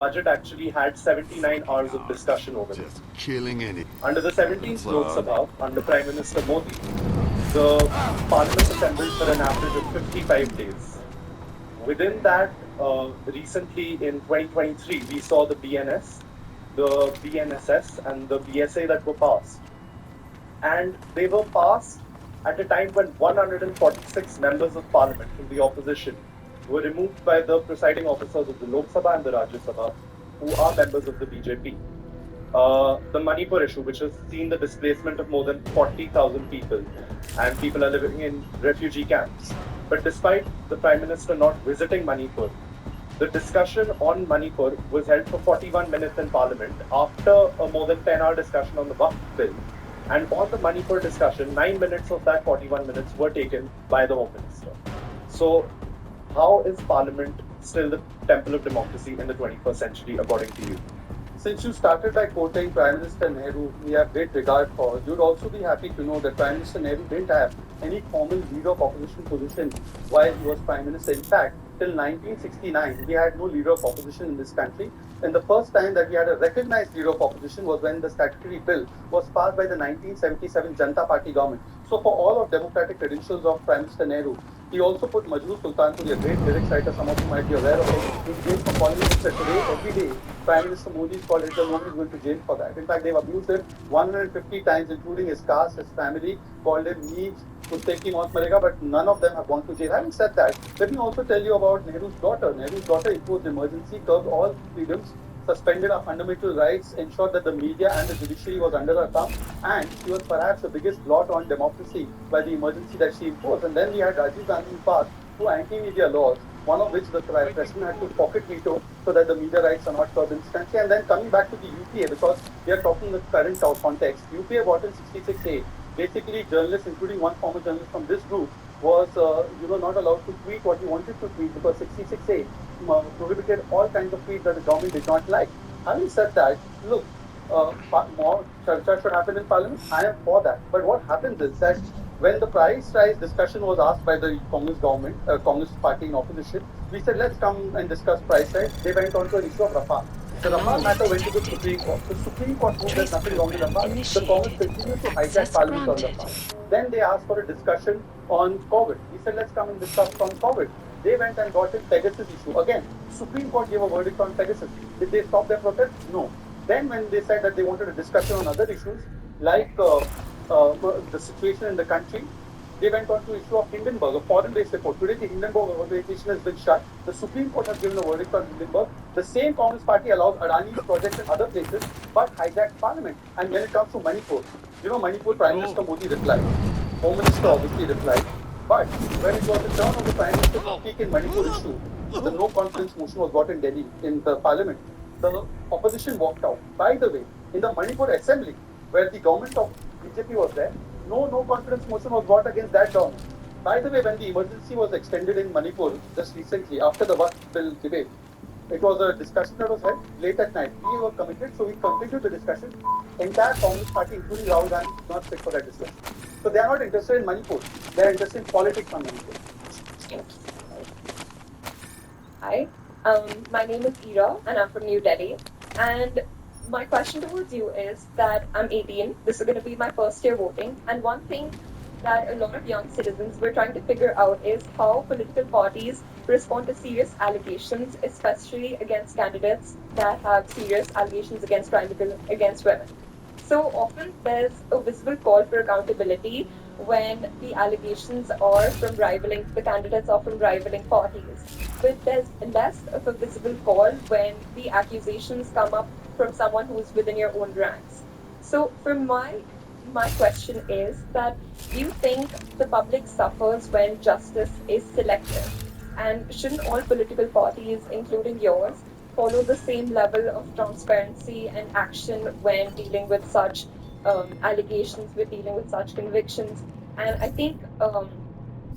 budget actually had 79 hours of discussion over it. Just killing any. Under the 17th Lok Sabha, under Prime Minister Modi, the parliament assembled for an average of 55 days. Within that, recently in 2023, we saw the BNS, the BNSS, and the BSA that were passed. And they were passed at a time when 146 members of parliament from the opposition were removed by the presiding officers of the Lok Sabha and the Rajya Sabha, who are members of the BJP. The Manipur issue, which has seen the displacement of more than 40,000 people, and people are living in refugee camps. But despite the Prime Minister not visiting Manipur, the discussion on Manipur was held for 41 minutes in Parliament after a more than 10-hour discussion on the Waqf bill. And on the Manipur discussion, 9 minutes of that 41 minutes were taken by the Home Minister. So, how is Parliament still the temple of democracy in the 21st century, according to you? Since you started by quoting Prime Minister Nehru, we have great regard for, you'd also be happy to know that Prime Minister Nehru didn't have any formal leader of opposition position while he was Prime Minister. In fact, till 1969, we had no leader of opposition in this country. And the first time that we had a recognized leader of opposition was when the statutory bill was passed by the 1977 Janata Party government. So for all of democratic credentials of Prime Minister Nehru, he also put Majroor Sultanpuri, a great lyrics writer, some of you might be aware of it, in jail for calling him today, every day. Prime Minister Modi is called Hitler, nobody is going to jail for that. In fact, they've abused him 150 times, including his caste, his family, called him Neej, Kusteki Maut Marega, but none of them have gone to jail. Having said that, let me also tell you about Nehru's daughter. Nehru's daughter imposed emergency, curbed all freedoms, suspended our fundamental rights, ensured that the media and the judiciary was under her thumb, and she was perhaps the biggest blot on democracy by the emergency that she imposed. And then we had Rajiv Gandhi passed two anti-media laws, one of which the president had to pocket veto so that the media rights are not curbed in this country. And then coming back to the UPA, because we are talking in the current context, UPA brought in 66A. Basically, journalists, including one former journalist from this group, was not allowed to tweet what he wanted to tweet because 66A prohibited all kinds of tweets that the government did not like. Having said that, look, more charcha should happen in Parliament. I am for that. But what happens is that when the price rise discussion was asked by the Congress government, Congress party in opposition, we said let's come and discuss price rise. They went on to an issue of Rafale. The Rafale matter went to the Supreme Court. The Supreme Court ruled there's nothing wrong with Rafale. The Congress continued to hijack Parliament on Rafale. Then they asked for a discussion on COVID. We said let's come and discuss on COVID. They went and got in Pegasus issue. Again, Supreme Court gave a verdict on Pegasus. Did they stop their protest? No. Then when they said that they wanted a discussion on other issues, like the situation in the country, they went on to issue of Hindenburg, a foreign-based report. Today, the Hindenburg organization has been shut. The Supreme Court has given a verdict on Hindenburg. The same Congress party allows Adani's projects in other places, but hijacked Parliament. And when it comes to Manipur, Manipur Prime Minister Modi replied. Home Minister obviously replied. But when it was the turn of the Prime Minister to speak in Manipur issue, the no confidence motion was brought in Delhi in the Parliament. The opposition walked out. By the way, in the Manipur Assembly, where the government of BJP was there, no confidence motion was brought against that government. By the way, when the emergency was extended in Manipur just recently after the Waqf bill debate, it was a discussion that was held late at night. We were committed, so we completed the discussion. Entire Congress party, including Rahul Gandhi, did not sit for that discussion. So they are not interested in Manipur. They are interested in politics on Manipur. Hi, my name is Ira and I'm from New Delhi. And my question towards you is that I'm 18. This is going to be my first year voting. And one thing that a lot of young citizens were trying to figure out is how political parties respond to serious allegations, especially against candidates that have serious allegations against crime against women. So often there's a visible call for accountability when the allegations are from the candidates are from rivaling parties. But there's less of a visible call when the accusations come up from someone who's within your own ranks. So for my question is that do you think the public suffers when justice is selective? And shouldn't all political parties, including yours, follow the same level of transparency and action when dealing with such allegations, when dealing with such convictions? And I think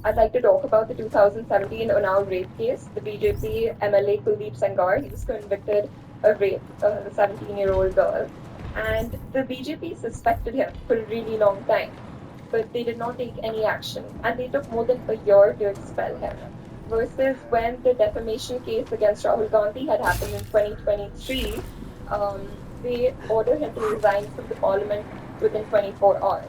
I'd like to talk about the 2017 Unnao rape case. The BJP MLA Kuldeep Sengar, he was convicted of rape of a 17-year-old girl. And the BJP suspected him for a really long time, but they did not take any action. And they took more than a year to expel him. versus when the defamation case against Rahul Gandhi had happened in 2023, they ordered him to resign from the parliament within 24 hours.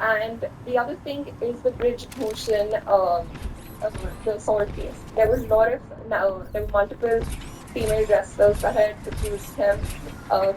And the other thing is the bridge motion, the assault case. There was a lot of now there were multiple female wrestlers that had accused him of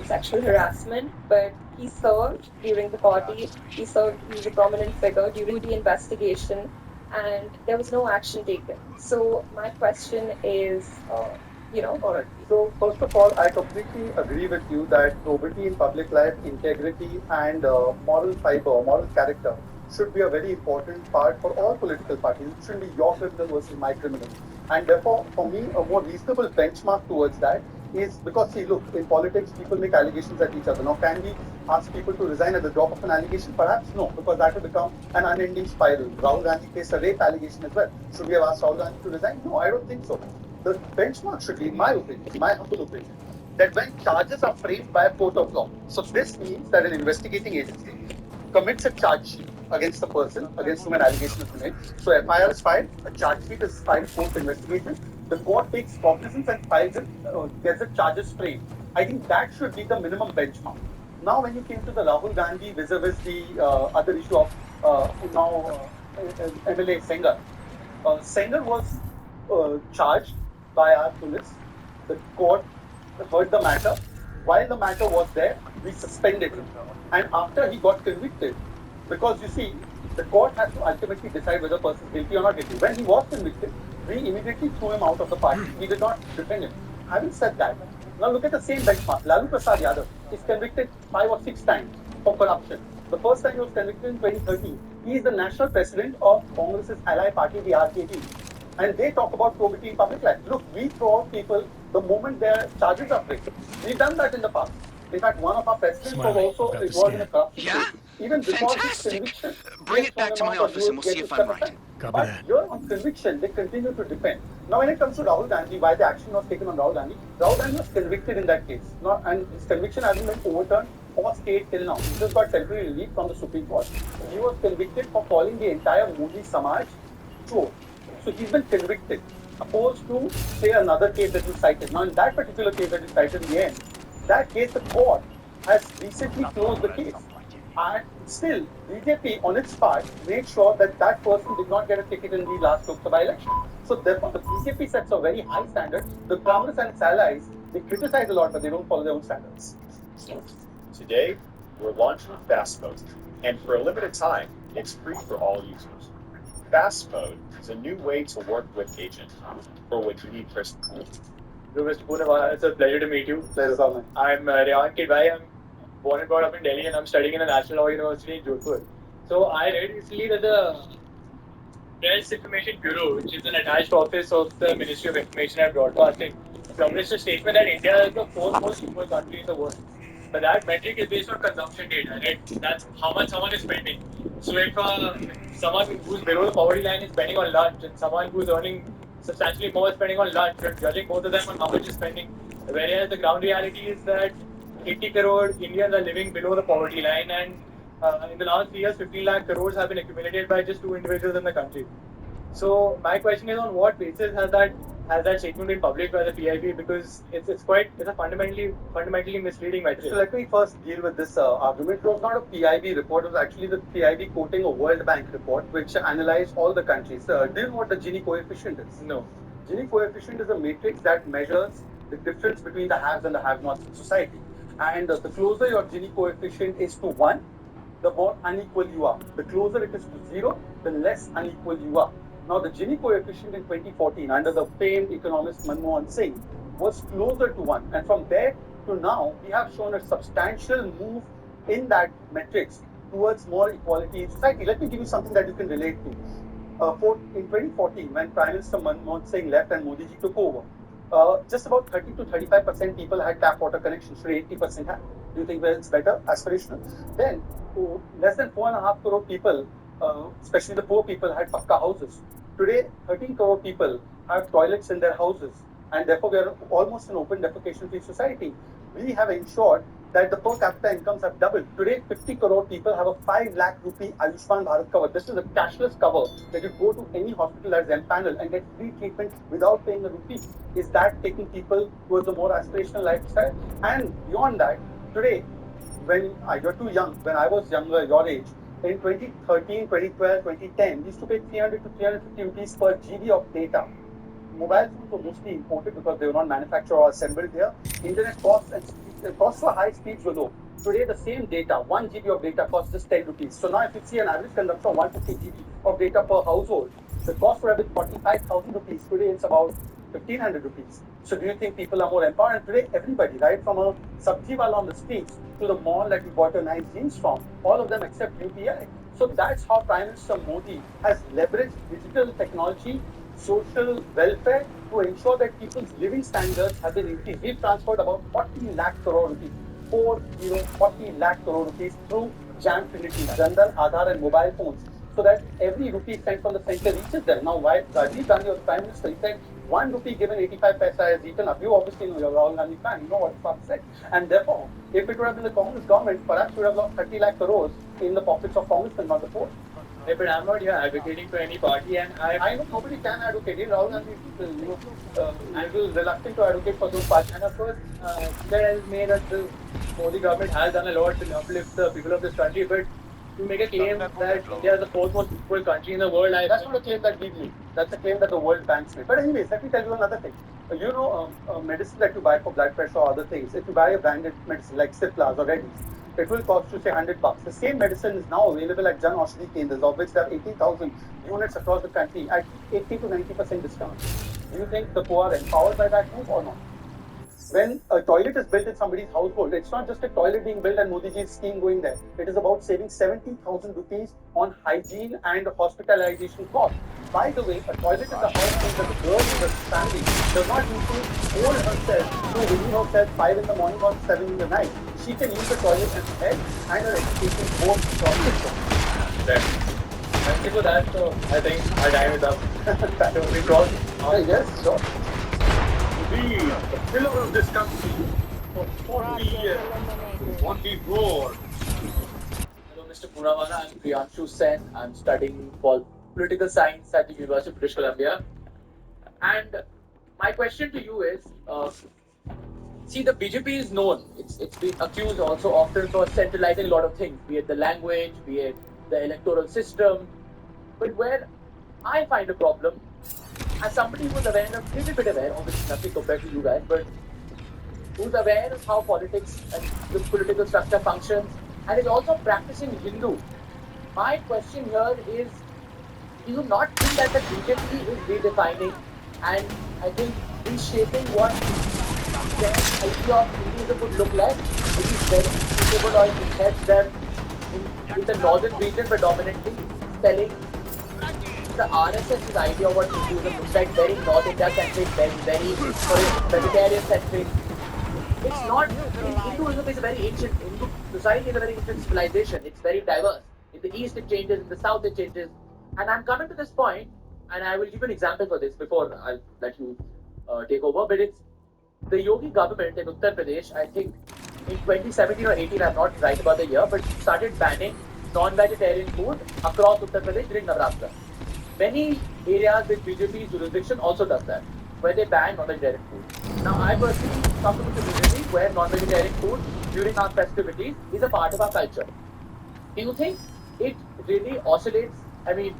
sexual harassment, but he served during the party. He served. He was a prominent figure during the investigation, and there was no action taken. So my question is, All right. So first of all, I completely agree with you that probity in public life, integrity, and moral fiber, moral character should be a very important part for all political parties. It shouldn't be your criminal versus my criminal. And therefore, for me, a more reasonable benchmark towards that is because, see, look, in politics, people make allegations at each other. Now, can we ask people to resign at the drop of an allegation? Perhaps no, because that will become an unending spiral. Rahul Gandhi faced a rape allegation as well. Should we have asked Rahul Gandhi to resign? No, I don't think so. The benchmark should be, in my opinion, my humble opinion, that when charges are framed by a court of law, so this means that an investigating agency commits a charge sheet against the person against whom an allegation is made. So FIR is filed, a charge sheet is filed post investigation. The court takes cognizance and files it, gets the charges framed. I think that should be the minimum benchmark. Now, when you came to the Rahul Gandhi vis-a-vis the other issue of MLA Sengar, Sengar was charged by our police. The court heard the matter. While the matter was there, we suspended him. And after he got convicted, because you see, the court has to ultimately decide whether a person is guilty or not guilty. When he was convicted, we immediately threw him out of the party. We did not defend him. Having said that, now look at the same benchmark. Lalu Prasad Yadav is convicted 5 or 6 times for corruption. The first time he was convicted in 2013. He is the national president of Congress's ally party, the RKP. And they talk about probity in public life. Look, we throw out people the moment their charges are framed. We've done that in the past. In fact, one of our presidents was also involved in a corruption case. Even before his conviction, Bring it back to my office and we'll see if I'm right. But here on conviction, they continue to defend. Now, when it comes to Rahul Gandhi, why the action was taken on Rahul Gandhi was convicted in that case. And his conviction hasn't been overturned or stayed till now. He just got temporary relief from the Supreme Court. He was convicted for calling the entire Modi Samaj chore. So he's been convicted, opposed to, say, another case that you cited. Now, in that particular case that you cited in the end, that case, the court has recently closed the case. And still, BJP, on its part, made sure that that person did not get a ticket in the last Lok Sabha election. So therefore, the BJP sets a very high standard. The Congress and its allies, they criticize a lot, but they don't follow their own standards. Today, we're launching Fast Mode, and for a limited time, it's free for all users. Fast Mode is a new way to work with Agent, for which you need personal. Mr. Poonawala, it's a pleasure to meet you. Pleasure, Salman. I'm Rehan Kidwai. I'm born and brought up in Delhi and I'm studying in the National Law University in Jodhpur. So I read recently that the Press Information Bureau, which is an attached office of the Ministry of Information and Broadcasting, published a statement that India is the fourth most equal country in the world. But that metric is based on consumption data, right? That's how much someone is spending. So if someone who's below the poverty line is spending on lunch and someone who's earning substantially more is spending on lunch, you're judging both of them on how much is spending. Whereas the ground reality is that 80 crore Indians are living below the poverty line, and in the last 3 years, 15 lakh crores have been accumulated by just 2 individuals in the country. So my question is, on what basis has that statement been published by the PIB? Because it's a fundamentally misleading metric. So let me first deal with this argument. It was not a PIB report. It was actually the PIB quoting a World Bank report which analyzed all the countries. Do you know what the Gini coefficient is? No. Gini coefficient is a matrix that measures the difference between the haves and the have-nots in society. And the closer your Gini coefficient is to 1, the more unequal you are. The closer it is to 0, the less unequal you are. Now, the Gini coefficient in 2014, under the famed economist Manmohan Singh, was closer to 1. And from there to now, we have shown a substantial move in that metrics towards more equality in society. Let me give you something that you can relate to. In 2014, when Prime Minister Manmohan Singh left and Modi ji took over, just about 30 to 35% people had tap water connections. Today, 80% have. Do you think it's better, aspirational? Then, less than 4.5 crore people, especially the poor people, had pakka houses. Today, 13 crore people have toilets in their houses. and therefore we are almost an open defecation-free society. We have ensured that the per capita incomes have doubled. Today, 50 crore people have a 5 lakh rupee Ayushman Bharat cover. This is a cashless cover that you go to any hospital that is empaneled and get free treatment without paying a rupee. Is that taking people towards a more aspirational lifestyle? And beyond that, today, when you're too young, when I was younger, your age, in 2013, 2012, 2010, we used to pay 300 to 350 rupees per GB of data. Mobile phones were mostly imported because they were not manufactured or assembled here. Internet costs and costs for high speeds were low. Today, the same data, 1 GB of data costs just 10 rupees. So now, if you see an average consumption of 150 GB of data per household, the cost would have been 45,000 rupees. Today, it's about 1,500 rupees. So, do you think people are more empowered? And today, everybody, right from a sabji wala on the streets to the mall that we bought a nice jeans from, all of them accept UPI. So, that's how Prime Minister Modi has leveraged digital technology, social welfare to ensure that people's living standards have been increased. We've transferred about 40 lakh crore rupees, 40 lakh crore rupees through Jam Trinity, Jandal, Aadhaar and mobile phones, so that every rupee spent from the center reaches them. Now, why Rajiv Gandhi was Prime Minister, he said 1 rupee given 85 paisa has eaten up. You obviously know, you're Rahul Gandhi fan, you know what Trump said. And therefore, if it would have been the Congress government, perhaps we would have lost 30 lakh crores in the pockets of Congress and not the poor. Yeah, but I'm not here advocating for any party, and I know nobody can advocate. Rahul Gandhi is reluctant to advocate for those parties. and of course, that has made that the Modi government has done a lot to uplift the people of this country, but to make a claim that India is the fourth most equal country in the world, That's not a claim that we made. That's a claim that the World Bank's made. But anyways, let me tell you another thing. Medicine that you buy for blood pressure or other things, if you buy a branded medicine like Ciplas or Reddy's, it will cost you say $100. The same medicine is now available at Jan Aushadhi Kendras, of which there are 18,000 units across the country at 80 to 90% discount. Do you think the poor are empowered by that move or not? When a toilet is built in somebody's household, it's not just a toilet being built and Modi ji's scheme going there. It is about saving 70,000 rupees on hygiene and hospitalization costs. By the way, a toilet is a house thing that the girl in the family does not need to hold herself to relieve herself 5 in the morning or 7 in the night. She can use the toilet as head and her education both from thank you for that. So I think our time is up. That will be crossed. Yes, sure. Be the pillar of this country for 40 years. On the road. Hello, Mr. Punawala. I'm Priyanshu Sen. I'm studying political science at the University of British Columbia. And my question to you is, see, the BJP is known. It's been accused also often for centralizing a lot of things, be it the language, be it the electoral system. But where I find a problem, as somebody who's aware, a little bit aware, obviously nothing compared to you guys, but who's aware of how politics and the political structure functions, and is also practicing Hindu. My question here is, do you not think that the BJP is redefining and I think reshaping what their idea of Hinduism would look like, which is very suitable or it helps them in the northern region predominantly, spelling the RSS's idea of what Hinduism looks like, very North India centric, very vegetarian centric. It's not, Hinduism is a very ancient, Hindu society is a very ancient civilization. It's very diverse. In the east it changes, in the south it changes. And I'm coming to this point, and I will give you an example for this before I'll let you take over. But it's the Yogi government in Uttar Pradesh, I think in 2017 or 18, I'm not right about the year, but started banning non-vegetarian food across Uttar Pradesh during Navratra. Many areas with BJP jurisdiction also does that, where they ban non-vegetarian food. Now, I personally come from a community where non-vegetarian food during our festivities is a part of our culture. Do you think it really oscillates? I mean,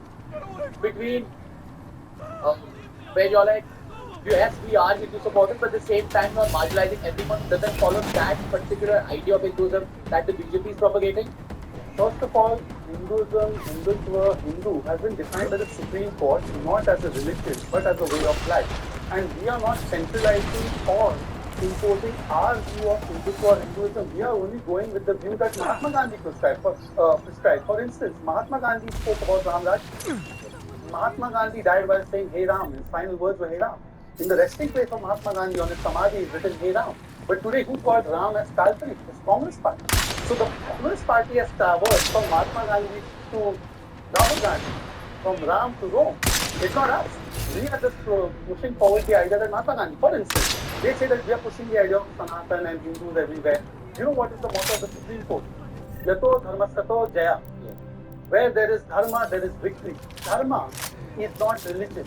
between where you're like, yes, we are Hindu supporters, but at the same time, you're marginalizing everyone who doesn't follow that particular idea of Hinduism that the BJP is propagating? First of all, Hinduism, Hindutva, Hindu has been defined by the Supreme Court not as a religion but as a way of life. And we are not centralizing or imposing our view of Hindutva or Hinduism. We are only going with the view that Mahatma Gandhi prescribed. For instance, Mahatma Gandhi spoke about Ram Raj. Mahatma Gandhi died while saying, Hey Ram. His final words were, Hey Ram. In the resting place of Mahatma Gandhi on his Samadhi is written, Hey Ram. But today, who called Ram as Kalpanic? It's Congress Party. So the Congress Party has traversed from Mahatma Gandhi to Rahul Gandhi, from Ram to Rome. It's not us. We are just pushing forward the idea that Mahatma Gandhi, for instance, they say that we are pushing the idea of Sanatan and Hindus everywhere. You know what is the motto of the Supreme Court? Yato dharmastato jaya. Where there is dharma, there is victory. Dharma is not religion.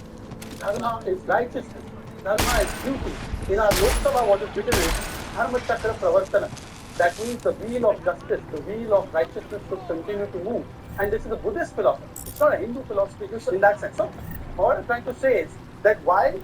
Dharma is righteousness. Dharma is beauty. In our Lok Sabha, what is written is Dharma Chakra Pravartana. That means the wheel of justice, the wheel of righteousness should continue to move. And this is a Buddhist philosophy. It's not a Hindu philosophy in that sense. So, what I'm trying to say is that while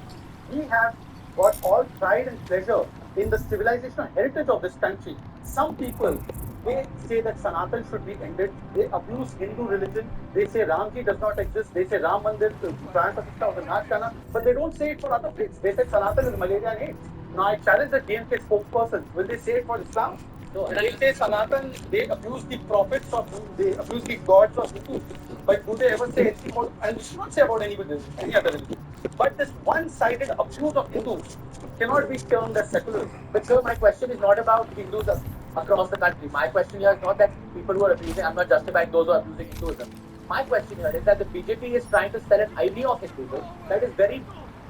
we have got all pride and pleasure in the civilizational heritage of this country, some people they say that Sanatan should be ended. They abuse Hindu religion. They say Ramji does not exist. They say Ram Mandir, Pran Pratishtha of the Nash, but they don't say it for other faiths. They say Sanatan is malaria and AIDS. Now I challenge the DMK spokesperson. Will they say it for Islam? So they say Sanatan, they abuse the prophets of they abuse the gods of Hindus. But do they ever say anything about, and we should not say about any other religion. But this one-sided abuse of Hindus cannot be termed as secular. But sir, my question is not about Hindus across the country. My question here is not that people who are abusing, I'm not justifying those who are abusing Hinduism. My question here is that the BJP is trying to sell an idea of Hinduism that is very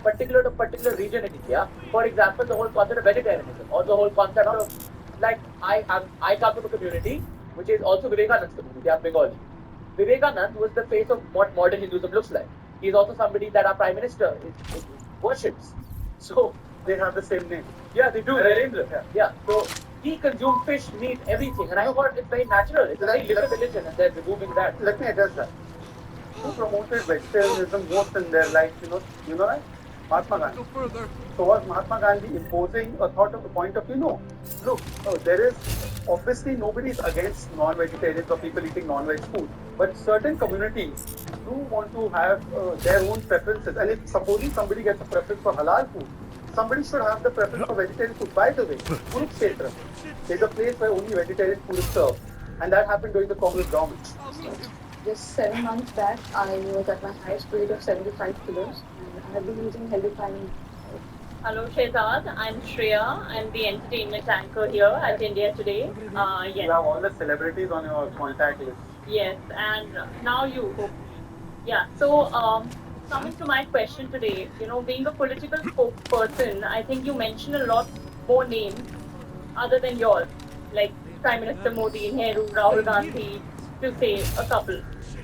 particular to particular region in India. For example, the whole concept of vegetarianism or the whole concept of like I come from a community which is also Vivekananda's community. I'm Bengali. Vivekanand was the face of what modern Hinduism looks like. He's also somebody that our prime minister worships. So They have the same name. yeah, they do. Narendra. Yeah. So he consumed fish, meat, everything, and I thought it's very natural. It's a very liberal religion, and they're removing that. Let me address that. Who promoted vegetarianism most in their life? You know that? Mahatma Gandhi. So was Mahatma Gandhi imposing a thought of a point of view? No. Look, there is obviously nobody is against non-vegetarians or people eating non-veg food, but certain communities do want to have their own preferences. And if supposing somebody gets a preference for halal food, somebody should have the preference for vegetarian food. By the way, Kurukshetra is a place where only vegetarian food is served, and that happened during the Congress government. Just 7 months back, I was at my highest weight of 75 kilos, and I have been using healthy planning. Hello Shehzad, I'm Shreya. I'm the entertainment anchor here at India Today. You Yes, have all the celebrities on your contact list. yes, and now you. Yeah, so coming to my question today, being a political spokesperson, I think you mentioned a lot more names other than yours, like Prime Minister Modi, Nehru, Rahul Gandhi, to say a couple.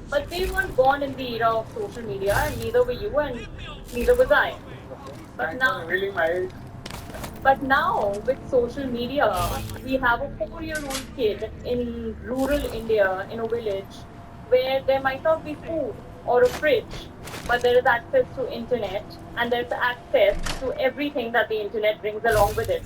But they weren't born in the era of social media, and neither were you, and neither was I. But Thanks now, for revealing my age. But now, with social media, we have a 4-year-old kid in rural India in a village where there might not be food or a fridge, but there is access to internet and there's access to everything that the internet brings along with it.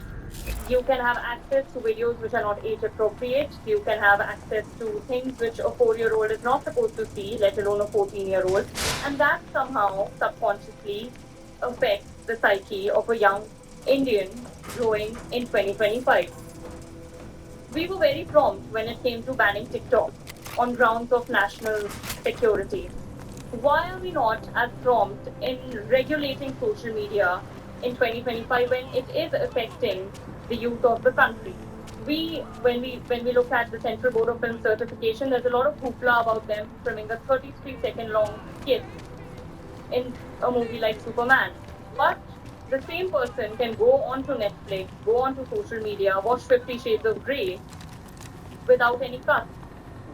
You can have access to videos which are not age appropriate. You can have access to things which a 4-year-old is not supposed to see, let alone a 14-year-old. And that somehow subconsciously affects the psyche of a young Indian growing in 2025. We were very prompt when it came to banning TikTok on grounds of national security. Why are we not as prompt in regulating social media in 2025 when it is affecting the youth of the country? When we look at the Central Board of Film Certification, there's a lot of hoopla about them filming a 33-second long skit in a movie like Superman. But the same person can go onto Netflix, go onto social media, watch 50 Shades of Grey without any cut.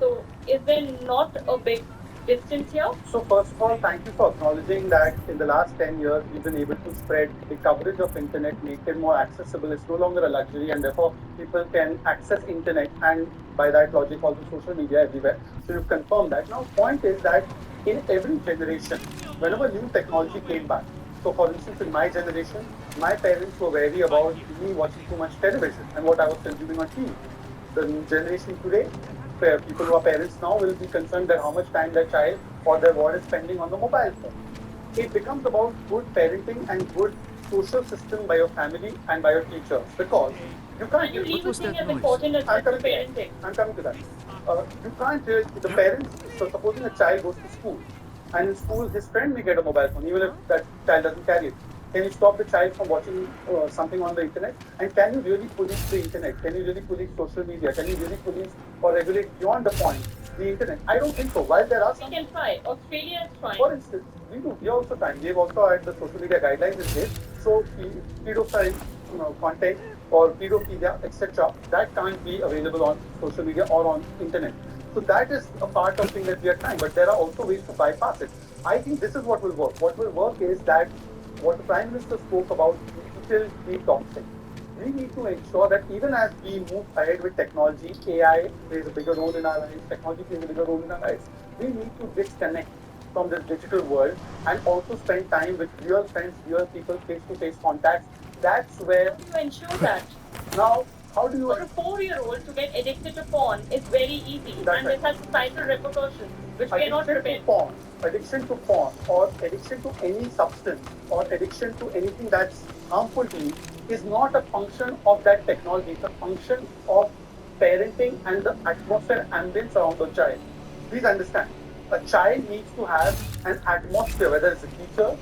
So is there not a big distance here? So first of all, thank you for acknowledging that in the last 10 years, we've been able to spread the coverage of internet, make it more accessible. It's no longer a luxury, and therefore people can access internet and by that logic also social media everywhere. So you've confirmed that. Now, point is that in every generation, whenever new technology came back, so for instance, in my generation, my parents were wary about me watching too much television and what I was consuming on TV. The generation today, where people who are parents now will be concerned that how much time their child or their ward is spending on the mobile phone. It becomes about good parenting and good social system by your family and by your teachers, because you can't. You leave a thing as important as parenting. I'm coming to that. You can't the parents. So supposing a child goes to school, and in school his friend may get a mobile phone, even if that child doesn't carry it. Can you stop the child from watching something on the internet? And can you really police the internet? Can you really police social media? Can you really police or regulate beyond the point the internet? I don't think so. While there are We some, can try. Australia is trying. for instance, we do. We are also trying. We have also had the social media guidelines in place. So pedophile, content or pedophilia, etc., that can't be available on social media or on internet. So that is a part of thing that we are trying. But there are also ways to bypass it. I think this is what will work. What will work is that what the Prime Minister spoke about digital detoxing. We need to ensure that even as we move ahead with technology, AI plays a bigger role in our lives, technology plays a bigger role in our lives, we need to disconnect from this digital world and also spend time with real friends, real people, face to face contacts. That's where. How do you ensure that? Now, how do you. For a 4-year-old to get addicted to porn is very easy, That's and right. this has societal repercussions which we are not prepared for. Addiction to porn, or addiction to any substance, or addiction to anything that's harmful to you is not a function of that technology. It's a function of parenting and the atmosphere ambience around the child. Please understand, a child needs to have an atmosphere, whether it's a teacher,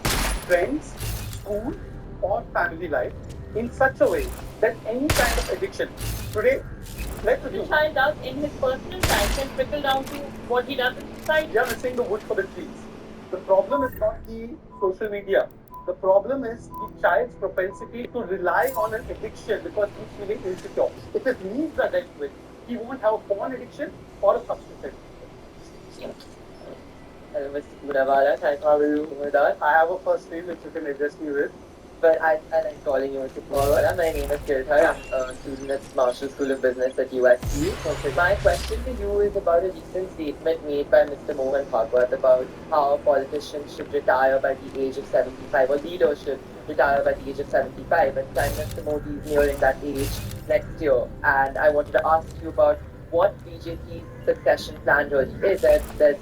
friends, school, or family life, in such a way that any kind of addiction today, let's The assume child does in his personal life can trickle down to what he does in society. we are missing the wood for the trees. The problem is not the social media. The problem is the child's propensity to rely on an addiction because he's feeling insecure. If his needs are dealt with, he won't have a porn addiction or a substance addiction. Hello, Mr. Punawala. Thank you for being with us. I have a first name which you can address me with. But I like calling you Mr. Punawala. My name is Kirthar. I'm a student at Marshall School of Business at USC. My question to you is about a recent statement made by Mr. Mohan Bhagwat about how politicians should retire by the age of 75, or leaders should retire by the age of 75. And Prime Minister Modi is nearing that age next year. And I wanted to ask you about what BJP's succession plan really is. There's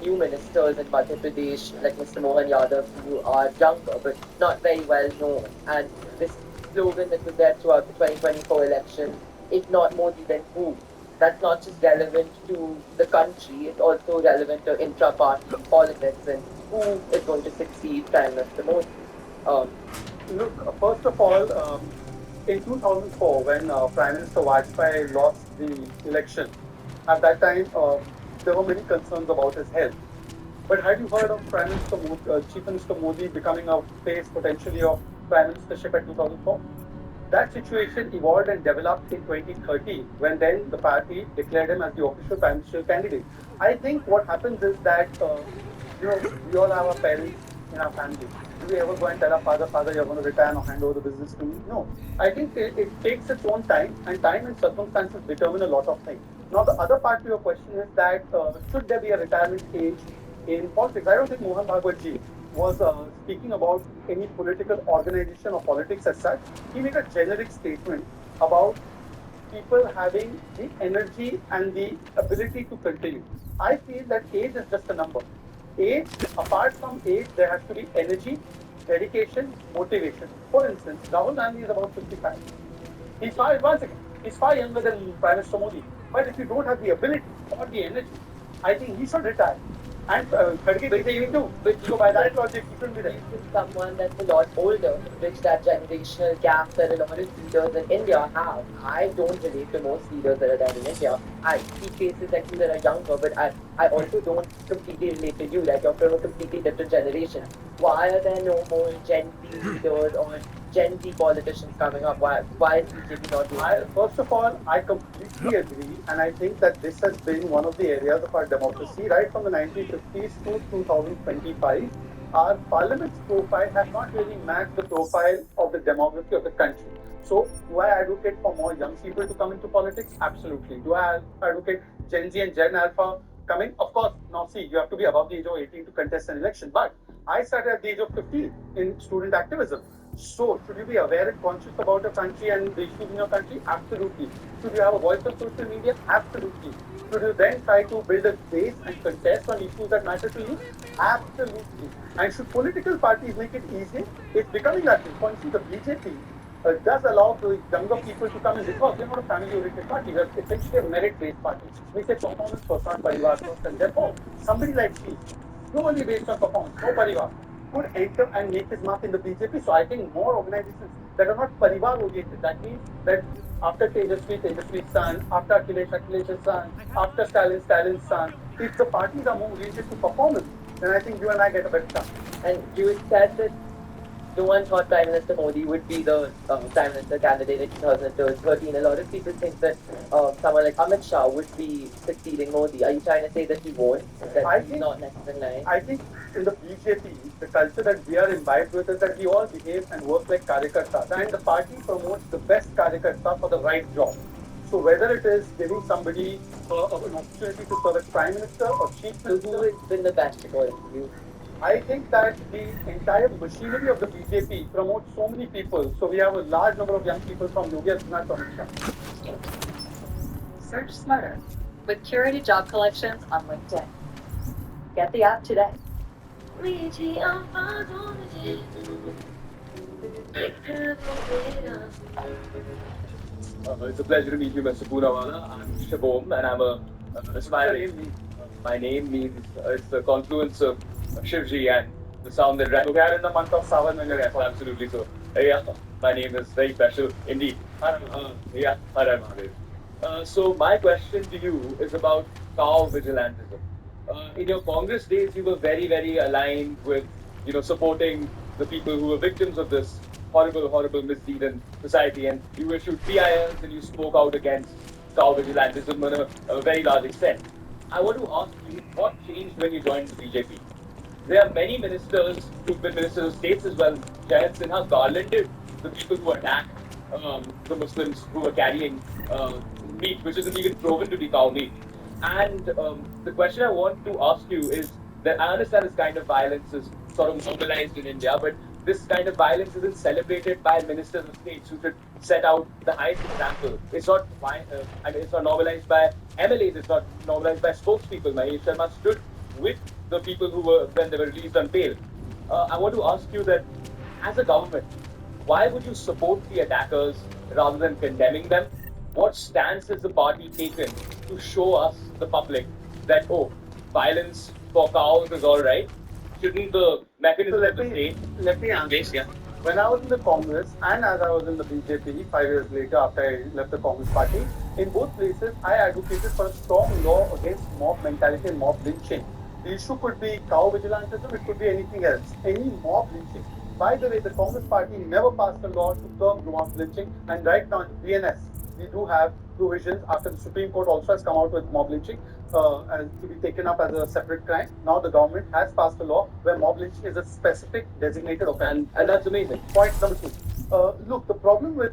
new ministers in Madhya Pradesh, like Mr. Mohan Yadav, who are younger but not very well known. And this slogan that was there throughout the 2024 election, if not Modi, then who? That's not just relevant to the country, it's also relevant to intra-party politics and who is going to succeed Prime Minister Modi. Look, first of all, in 2004, when Prime Minister Vajpayee lost the election, at that time there were many concerns about his health. But had you heard of Prime Minister Chief Minister Modi becoming a face potentially of Prime Ministership at 2004? That situation evolved and developed in 2013 when then the party declared him as the official prime ministerial candidate. I think what happens is that, we all have our parents in our family. Do we ever go and tell our father, you're going to retire and hand over the business to me? No. I think it takes its own time, and time and circumstances determine a lot of things. Now, the other part to your question is that should there be a retirement age in politics? I don't think Mohan Bhagwat ji was speaking about any political organization or politics as such. He made a generic statement about people having the energy and the ability to continue. I feel that age is just a number. Age, apart from age, there has to be energy, dedication, motivation. For instance, Rahul Gandhi is about 55. Once again, he's far younger than Prime Minister Modi. But if you don't have the ability or the energy, I think he should retire. And Kharge But you too. but So by that logic, he shouldn't be there. He's someone that's a lot older, to bridge that generational gap that a lot of leaders in India have. I don't relate to most leaders that are there in India. I see faces like you that are younger, but I also don't completely relate to you. Like you're from a completely different generation. Why are there no more Gen Z leaders or Gen Z politicians coming up? Why is BJP not doing it? First of all, I completely agree, and I think that this has been one of the areas of our democracy right from the 1950s to 2025. Our parliament's profile has not really matched the profile of the demography of the country. So, do I advocate for more young people to come into politics? Absolutely. Do I advocate Gen Z and Gen Alpha coming? Of course. Now, see, you have to be above the age of 18 to contest an election, but I started at the age of 15 in student activism. So, should you be aware and conscious about your country and the issues in your country? Absolutely. Should you have a voice on social media? Absolutely. Should you then try to build a base and contest on issues that matter to you? Absolutely. And should political parties make it easier? It's becoming that way. For instance, the BJP does allow the younger people to come in because we're not a family-oriented party. We're essentially a merit-based party. We say performance first, not parivar first, and therefore somebody like me, purely based on performance, no parivar. could enter and make his mark in the BJP. So I think more organizations that are not parivar oriented. That means that after Tejaswi's son, after Akhilesh's son, after Stalin's son, if the parties are more oriented to performance, then I think you and I get a better chance. And you said that no one thought Prime Minister Modi would be the Prime Minister candidate in 2013. A lot of people think that someone like Amit Shah would be succeeding Modi. Are you trying to say that he won't? That he's not next in line? I think in the BJP, the culture that we are imbibed with is that we all behave and work like karyakartas, and the party promotes the best karyakarta for the right job. So whether it is giving somebody an opportunity to serve as prime minister or chief minister, who has been the best according to you? I think that the entire machinery of the BJP promotes so many people. So we have a large number of young people from Yogi Adityanath to Amit Shah. Search smarter with curated job collections on LinkedIn. Get the app today. It's a pleasure to meet you, Mr. Poonawala. I'm Shabom, and I'm a aspiring. My name means it's the confluence of Shivji and the sound that rang. We are in the month of Sawan when you're Absolutely so. Yeah, my name is very special indeed. Yeah, Har Mahadev. So my question to you is about cow vigilantism. In your Congress days, you were very, very aligned with, supporting the people who were victims of this horrible, horrible misdeed in society, and you issued PILs and you spoke out against cow vigilantism on a very large extent. I want to ask you, what changed when you joined the BJP? There are many ministers who've been ministers of states as well. Jayant Sinha garlanded the people who attacked the Muslims who were carrying meat, which isn't even proven to be cow meat. And the question I want to ask you is that I understand this kind of violence is sort of normalized in India, but this kind of violence isn't celebrated by ministers of states who should set out the highest example. It's not, it's not normalized by MLAs. It's not normalized by spokespeople. Mahesh Sharma stood with the people who were when they were released on bail. I want to ask you that, as a government, why would you support the attackers rather than condemning them? What stance has the party taken to show us, the public, that violence for cows is all right? Shouldn't the mechanism of the state? Let me answer. Yes, yeah. When I was in the Congress and as I was in the BJP 5 years later after I left the Congress party, in both places I advocated for a strong law against mob mentality and mob lynching. The issue could be cow vigilantism, it could be anything else, any mob lynching. By the way, the Congress party never passed a law to curb mob lynching, and right now in BNS, we do have provisions after the Supreme Court also has come out with mob lynching and to be taken up as a separate crime. Now the government has passed a law where mob lynching is a specific designated offence, And that's amazing. Point number two. Look, the problem with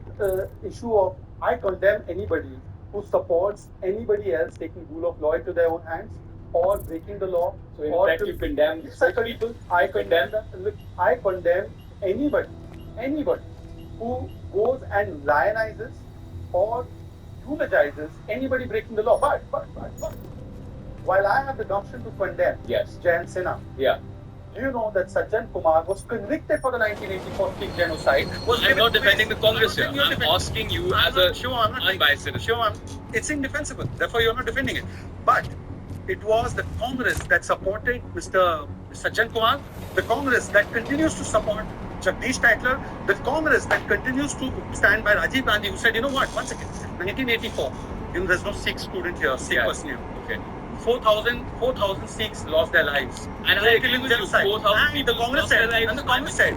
issue of I condemn anybody who supports anybody else taking rule of law into their own hands or breaking the law. So in fact, you condemn such people. I condemn them. Look, I condemn anybody who goes and lionizes or eulogizes anybody breaking the law. But while I have the gumption to condemn Jayant Sinha, Yeah. do you know that Sajjan Kumar was convicted for the 1984 Sikh genocide? I'm not defending the Congress here. I'm asking you as a unbiased citizen. Sure, it's indefensible. Therefore, you're not defending it. But it was the Congress that supported Mr. Sajjan Kumar, the Congress that continues to support Jagdish Tytler, the Congress that continues to stand by Rajiv Gandhi, who said, you know what, one second, 1984, there's no Sikh student here, Sikh person here. Okay. 4,000 Sikhs lost their lives. And I agree with you. 4,000 And the people Congress lost said, their lives. and the Congress said,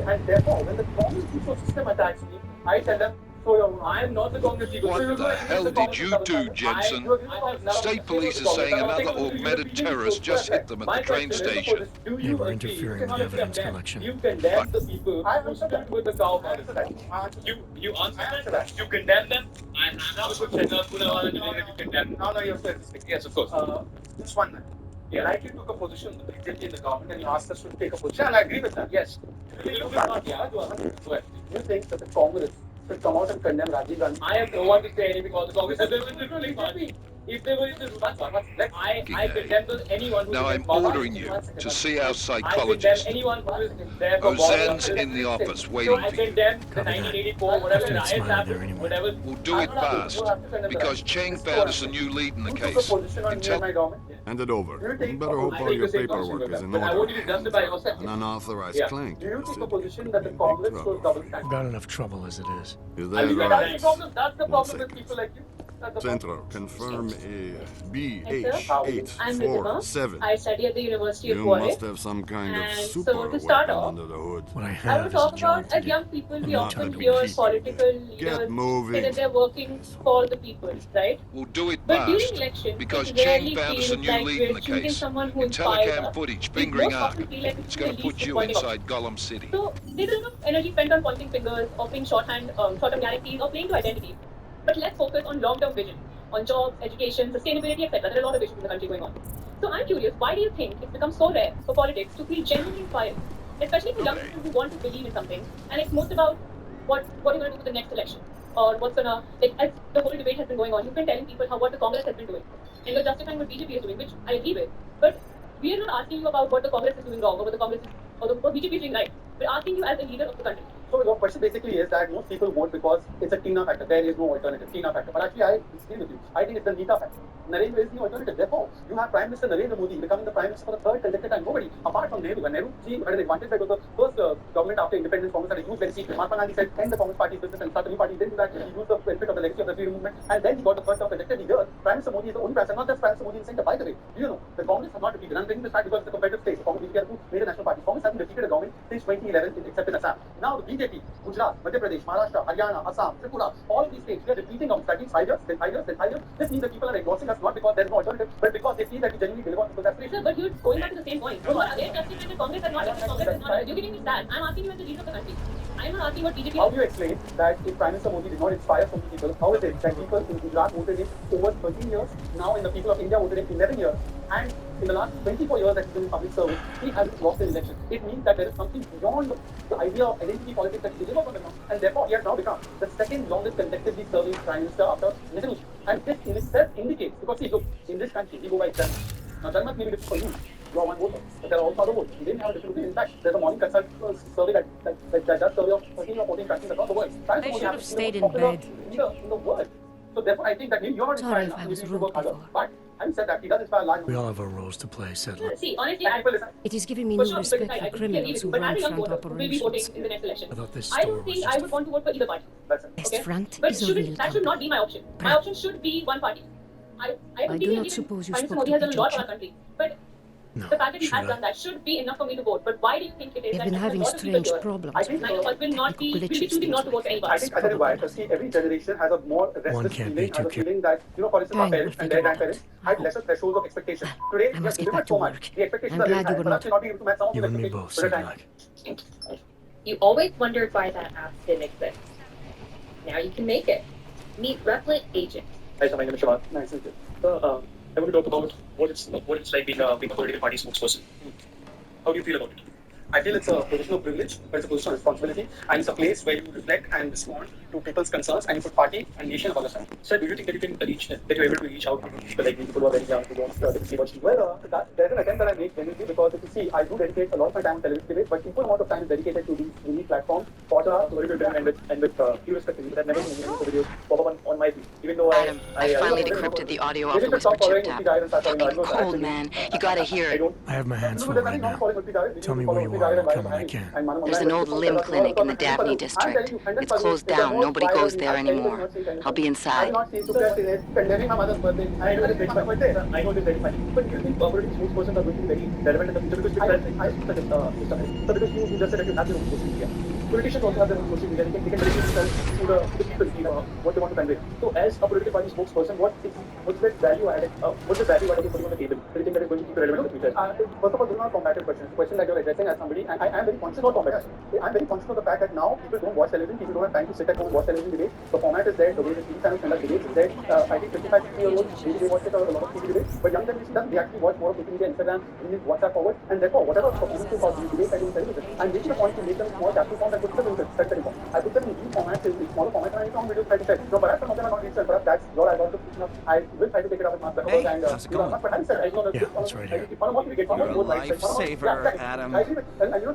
and therefore, when the Congress ecosystem attacks me, I tell them, so your I am not the Congress ecosystem. What the hell did you do, Jensen? State police are saying another augmented terrorist just hit them at the train station. They were interfering with evidence collection. You condemn the people who stood with the cow policy. You answer that. You condemn them. I have a good Chandra Poonawala today that you condemn them. now you're saying this thing. Yes, of course. Just one minute. Yeah. Like you took a position in the BJP in the government and you asked us to take a position, and I agree with that. Yes. You think that the Congress should come out and condemn Rajiv Gandhi? I have no one to say anything about the Congress. They're literally party. If they were in the room, I condemn anyone who Now is I'm ordering you to see our I condemn psychologist. anyone who is there for Ozan's in the office So waiting I for you. condemn the Copy that. 1984, whatever Definite riots smiley there happened, anyway. whatever. We'll do it fast, because Cheng found us a new lead in the You took a case. position on And me and tell my government. Hand it over. Do you take Better a hope position- all I take your the same paperwork position is with in that, but I order. want you to justify yourself. An unauthorized Yeah. clank Do in you the take a city position could that be the big Congress trouble shows for double you. standards? I've got enough trouble as it is. Is I that mean, right? that's the problem. That's the One problem with second. people like you. That's the Centro, problem. confirm a Yes, sir. I'm Ridhima. BH847. I study at the University of You Warwick. must have some kind of And super so to start weapon off, under the hood. What I I have will is a talk job about to as do. young people, I'm we not often trying to hear keep you political Get leaders moving. say that they're working for the people, right? we'll do it But during fast, elections, because it Cheng rarely found us a feels new like lead in we're the choosing case. someone who In inspires telecam us. footage, We fingering most arc. often feel like It's it's going the to least put you disappointing option. inside Gollum City. So there's a lot of energy spent on pointing fingers, offering short-term guarantees, or playing to identity. But let's focus on long-term vision, on jobs, education, sustainability, etc. There are a lot of issues in the country going on. So I'm curious, why do you think it's become so rare for politics to feel genuinely inspired, especially for young people who want to believe in something, and it's most about what you're going to do with the next election, or what's gonna like as the whole debate has been going on, you've been telling people how what the Congress has been doing, and you're justifying what BJP is doing, which I agree with. But we are not asking you about what the Congress is doing wrong or what the Congress is, or what BJP is doing right. We're asking you as a leader of the country. So your question basically is that most people vote because it's a Tina factor. There is no alternative. Tina factor. But actually, I disagree with you. I think it's the Nita factor. Narendra is the alternative. Therefore, you have Prime Minister Narendra Modi becoming the Prime Minister for the third consecutive time. Nobody, apart from Nehru, and Nehru had an advantage because the first government after independence, Congress had a huge benefit. Mahatma Gandhi said, end the Congress party's business and start a new party. He didn't do that. He used the benefit of the legacy of the freedom movement, and then he got the first term elected. Here, Prime Minister Modi is the only Prime Minister, not just Prime Minister Modi in the center. By the way, do you know the Congress has not defeated? I'm bringing this back because it's a competitive state. The Congress has two major national parties. Congress hasn't defeated a government since 2011, except in Assam. Now the BJP, Gujarat, Madhya Pradesh, Maharashtra, Haryana, Assam, Tripura, all of these states, we are repeating of that means 5 years, then 5 years, then 5 years. This means that people are endorsing us not because there is no alternative, but because they feel that we genuinely deliver on people's aspirations. Sir, but you're going back to the same point. You are there justifying that Congress has not done this, Congress has not done. You're giving me that. I'm asking you as the leader of the country. I'm not asking what BJP. How do you explain that if Prime Minister Modi did not inspire so many people, how is it that people in Gujarat voted him over 13 years, now in the people of India voted him 11 years, and in the last 24 years that he's been in public service, he hasn't lost an election? It means that there is something beyond the idea of identity politics that he delivers on the ground, and therefore he has now become the second longest consecutively serving Prime Minister after Nehru. And this in itself indicates, because see, look, in this country, we go by example. Now, that must be different for you. You are one voter, but there are also other votes. You didn't have a different opinion. In fact, there's a morning consult survey that does survey of 13 or 14 countries across the world. I should have stayed in bed. In the world. So therefore, I think that you're not Sorry inspired if I enough. was You need to rude work harder. before. But having said that, he does inspire large We numbers. all have our roles to play, sadly. See, honestly, And people listen. It is giving me for no sure, respect I for completely agree criminals with who you. But run as a young front voter who will be voting operations. in the next election, I thought this I store don't was think just I would want to vote for either party. That's it. Best front But is a should real that should not be my option. My Brand. option should be one party. I do completely not agree suppose you Prime Minister spoke Modi to has done a lot for Peter. our country. But No, the fact that he should has I? done that should be enough for me to vote. But why do you think it is They've that been having a lot of people strange here, problems. I think like us, will not be, will be Technical choosing not to vote for glitches, anybody? I think I tell you why. See, every generation has a more restless can't feeling, be too has a feeling that, for instance, our Fine, parents we'll and their figure it grandparents out. had lesser thresholds of expectation. Today, I we must have get delivered back to so much. work. The expectations I'm are very glad you high. were Perhaps not. we're not being able to match some of You those and me expectations. both, But sadly. You always wondered why that app didn't exist. Now you can make it. Meet Replit Agent. Hi, sir. My name is Shabbat. nice, thank you. I want to talk about what it's like being a political party spokesperson. How do you feel about it? I feel it's a position of privilege, but it's a position of responsibility, and it's a place where you reflect and respond to people's concerns, and you put party and nation above the sun. Sir, do you think that you can reach, that you're able to reach out to people like people who are very young, who want to see what you Well, there's an attempt that I make genuinely because if you see, I do dedicate a lot of my time on television debates, but equal amount of time is dedicated to these unique platforms, podcasts, video, and with due respect to you, that never seen any videos pop up on my feed. Even though Adam, I finally decrypted the audio off Maybe the just stop whisper chip following tap. Ulfi Diary and start following Fucking Argos. cold, Actually, man. You gotta hear I it. don't. I have my hands full There's right nothing wrong now. following Ulfi Diary. Tell me Follow where you Ulfi are Diary and and I'll come when I Manu can. and Manu There's an old limb clinic in the Daphne district. It's closed down. Nobody goes there anymore. I'll be I'm inside. not saying to press it, condemning my mother's birthday. I know it is very funny. I know it is very funny. But do you think political spokespersons are going to be very relevant in the future? Because I suggest, Mr. Harry. So because you just said that you have your own social media. Politicians also have their own social media. They can direct themselves to the people, what they want to convey. So as a political party spokesperson, what's that value added? What's the value added putting on the table? Do you think that is going to keep you relevant in the future? First of all, these are not combative questions. The question that you're addressing as somebody, and I am very conscious of combative. I'm very conscious of the fact that now people don't watch television. People don't have time to sit at home and watch television debates. The format is there. The way the TV channels conduct debates is there. I think 55, 60-year-olds, maybe they watch it or a lot of TV debates. But young generation doesn't. They actually watch more of social media, Instagram, reels, WhatsApp forward. And therefore, whatever performances of these debates I do on television, I'm making a point to make them small capsule form that puts them in the set form. I put them in these formats, in smaller formats, and I make long videos try to say, no, perhaps some of them are not reached, perhaps that's your algorithm. I will try to take it up with Hey, how's it going? Yeah, it's right here. You're a lifesaver, Adam.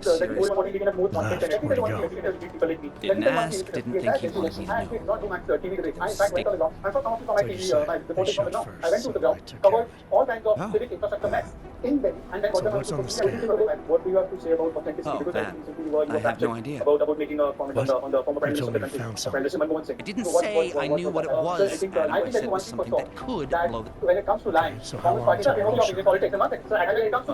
Seriously. Left. Where'd he go? Didn't ask, didn't think he wanted me to know. Go stick. So you say. They shot first, so I took care of it. Oh. So what's on the stand? What do you have to say about authenticity? Oh, Because that. recently I have no idea. about making a comment What? on the former Prime You Minister told me of the you country. found something. Prime Minister Manmohan Singh. I didn't So say I knew what it was, Adam. I said it was something that could blow the... When it comes to lying, So how long till I reach you? politics and nothing. So actually, it comes to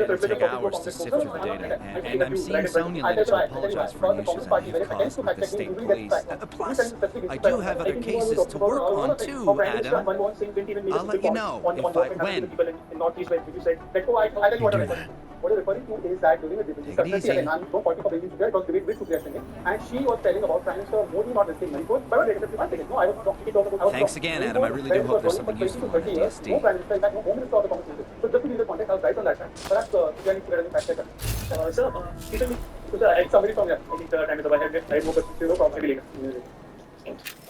It'll take hours to sift through the data, and I'm seeing Sonia later to apologize for any issues I may have caused with the state police. Plus, I do have other cases to work on too, Adam. I'll let you know if I when. You do that. What you're referring to is that during a debate, Take it easy. I'm so 40 for being together, it was debate with Supriya Singh, and she was telling about Prime Minister Modi not receiving money. So, but I was not talking about. Thanks again, Adam. I really do hope there's something useful on the No DSD. Prime Minister, in fact, no Home Minister of the conversation. So just to give the context, I was right on that. Perhaps Supriya needs to get a fact checker. Sir, somebody from here. I think the time is over. I have no questions. You know, probably later.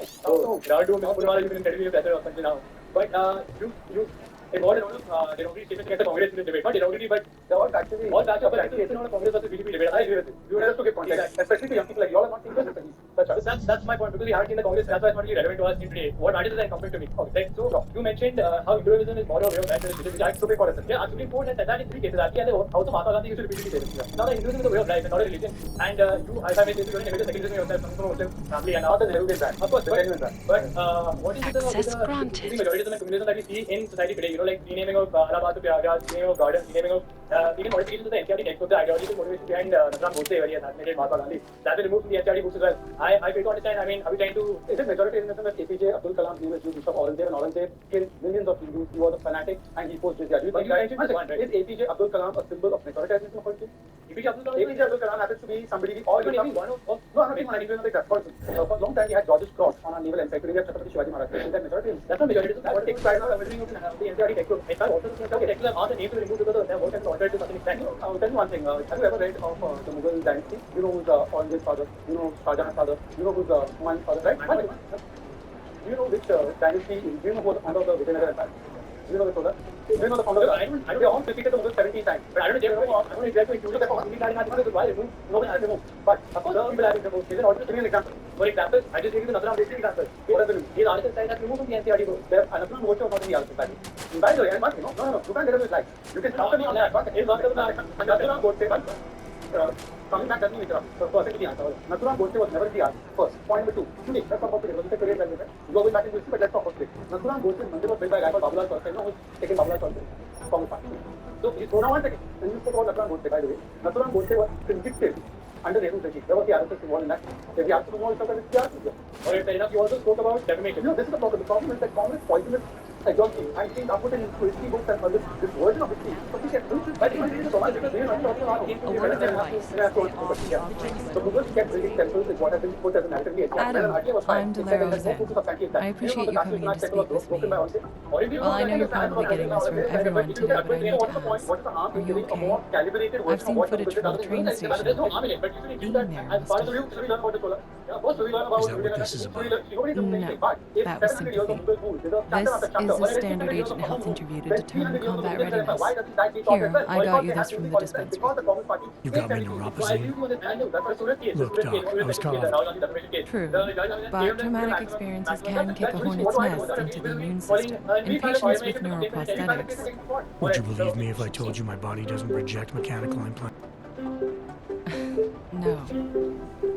So, now do Mr. Purwala, you can tell me better or something now. But you involved in all of derogatory statements against the Congress in this debate. Not derogatory, but all actually cases on the Congress versus BJP debate. I agree with you. You just to give context, especially to young people like you all are not seeing this. That's my point, because we haven't seen the Congress. That's why it's not really relevant to us in today. What matters is that compared to me. Okay, so you mentioned how Hinduism is moral way of life, which is Supreme Court. Yeah, Supreme Court has said that in 3 cases. Actually, also Mahatma Gandhi used to repeatedly say this. Now, the Hinduism is a way of life and not a religion. And you, as I may say, you're an image secularism yourself, coming from a Muslim family, and now the Nehru is that. Of course, but what is Access the granted. majoritism and communism that we see in society today? You know, like renaming of Allahabad to Prayagraj, renaming of gardens, renaming of even modifications of the NCRT text of the ideological motivation behind Nathuram Godse, where he assassinated Mahatma Gandhi. That was removed from the NCRT books as well. I fail to understand. I mean, are we trying to? Is it majoritarianism that APJ Abdul Kalam, he was Bishop Aurangzeb, and Aurangzeb killed millions of Hindus? He was a fanatic and he posed jizya. Is APJ Abdul Kalam a symbol of majoritarianism for you? APJ Abdul Kalam happens to be somebody we all look up. No, I'm not saying that person. For a long time, we had George's cross on our naval encyclopedia of Chhatrapati Shivaji Maharaj. Is that majority? That's not majority. What takes pride now? Everything you can have the NCRT textbook. In fact, also the textbook are the names to remove because their work has been altered to something extent. I'll tell you one thing. Have you ever read of the Mughal dynasty? You know who's Aurangzeb's father? You know Shah Jahan's father? You know who's Humayun's father? Right? Do you know which dynasty? Do you know who was under the Vijayanagara Empire? Do you know the ruler? Do you know the founder? I don't. They all repeated the Mughals 17 times. But I don't know. I don't exactly include the founder. Why remove? No one has removed. But of course, the people have been removed. Is it also to give an example? For example, I just gave you the Nathuram Godse example. What are the removed? These articles that removed from the NCRT book. Nathuram Godse was not in the article. And by the way, no, you can't get away with lies. You can counter me on that. It's not Nathuram Godse, coming back doesn't mean so perfectly the answer. Nathuram Godse was never the answer. First, point number 2. Today, let's talk about today. Was it a career well? You go back in history, but let's talk about today. Nathuram Godse's mandir was built by a guy called Babulal Chaudhary. You know who's taken Babulal Chaudhary? Congress party. So, now 1 second. When you spoke about Nathuram Godse, by the way, Nathuram Godse was convicted under Nehru's regime. There was the RSS involved in that. If the RSS involved in the RSS. Alright, fair enough. You also spoke about defamation. This is the problem. The problem is that Congress poisonous exhausting. I think I put it into history books and this version of history. So we can but it is so much because we are not talking about A word of advice. the Mughals kept building temples is what has been put as a narrative. Adam, I'm Delaro Zen. I appreciate you coming in to speak with me. Well, I know you're probably getting this from everyone today, but I need to ask, are you okay? I've seen footage from the train station. Being there must have... Is that what this is about? No, that was sympathy. This is a standard agent health interview to determine combat readiness. Here, I got you this from the dispensary. You got me neuropathy? Look, Doc, I was caught off. True, but traumatic experiences can kick a hornet's nest into the immune system in patients with neuroprosthetics. Would you believe me if I told you my body doesn't reject mechanical implants? No.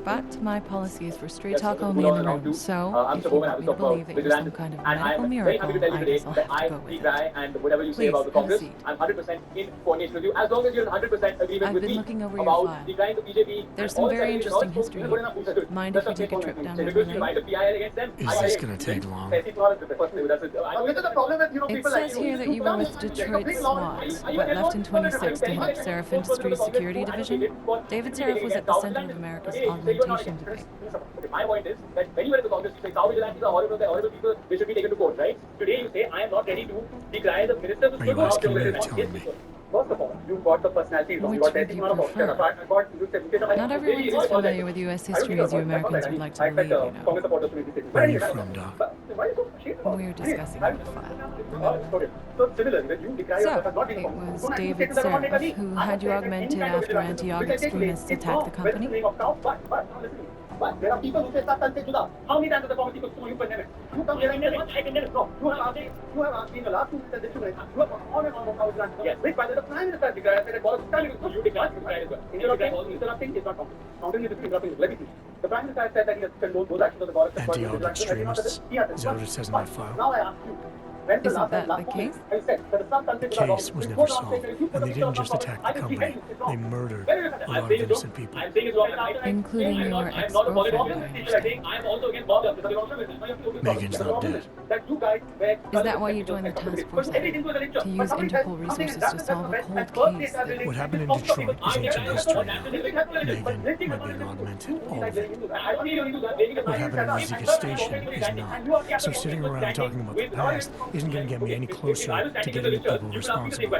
But my policy is for straight talk only in the room, so if you want me to believe that you're some kind of medical miracle, I guess I'll have to go with it. And whatever you say about the Congress, I'm 100% in coordination with you. As long as you're in 100% agreement with me about declining the BJP. There's some very interesting history here. Mind if we take a trip down memory lane? Is this gonna take long? It says here that you were with Detroit SWAT, but left in 26 to help Seraph Industries Security Division. David Seraph was at the center of America's augmentation debate. My point is that when you were in the Congress, you say South vigilantes are horrible people, they should be taken to court, right? Today you say I am not ready to decry the minister. Are you asking me or telling me? First of all, you got the personalities wrong. You got Which would you prefer? Not everyone's as familiar with U.S. history as you Americans would like to believe, you know. Where are you from, Doc? We're discussing how to file. Remember? So similarly, when you decry So, yourself as not being it was David Serf who had you augmented after anti-Aug extremists attacked the company. But there are people who say stuff and say Juda. How many times has the committee told you condemn it? You come here and say, I condemn it. No, you have asked me in the last 2 minutes and this 2 minutes. You have on and on how it's done. Yes. Which by the Prime Minister declared, I said, God, you declared as well. Interrupting is not counting. Counting is interrupting. Let me see. The Prime Minister has said that he has condoned those actions of the God. Anti-Aug extremists? Is that what it says in that file? Now I ask you. Isn't that the case? The case was never solved, and they didn't just attack the company, they murdered a lot of innocent people. Including your ex-girlfriend, I understand. Megan's not dead. Is that why you joined the task force, Adam? To use Interpol resources to solve a cold case that... What happened in Detroit is ancient history now. Megan might be an augmented, all of it. What happened in Ezekiel Station is not. So sitting around talking about the past isn't going to get me any closer to getting the people responsible.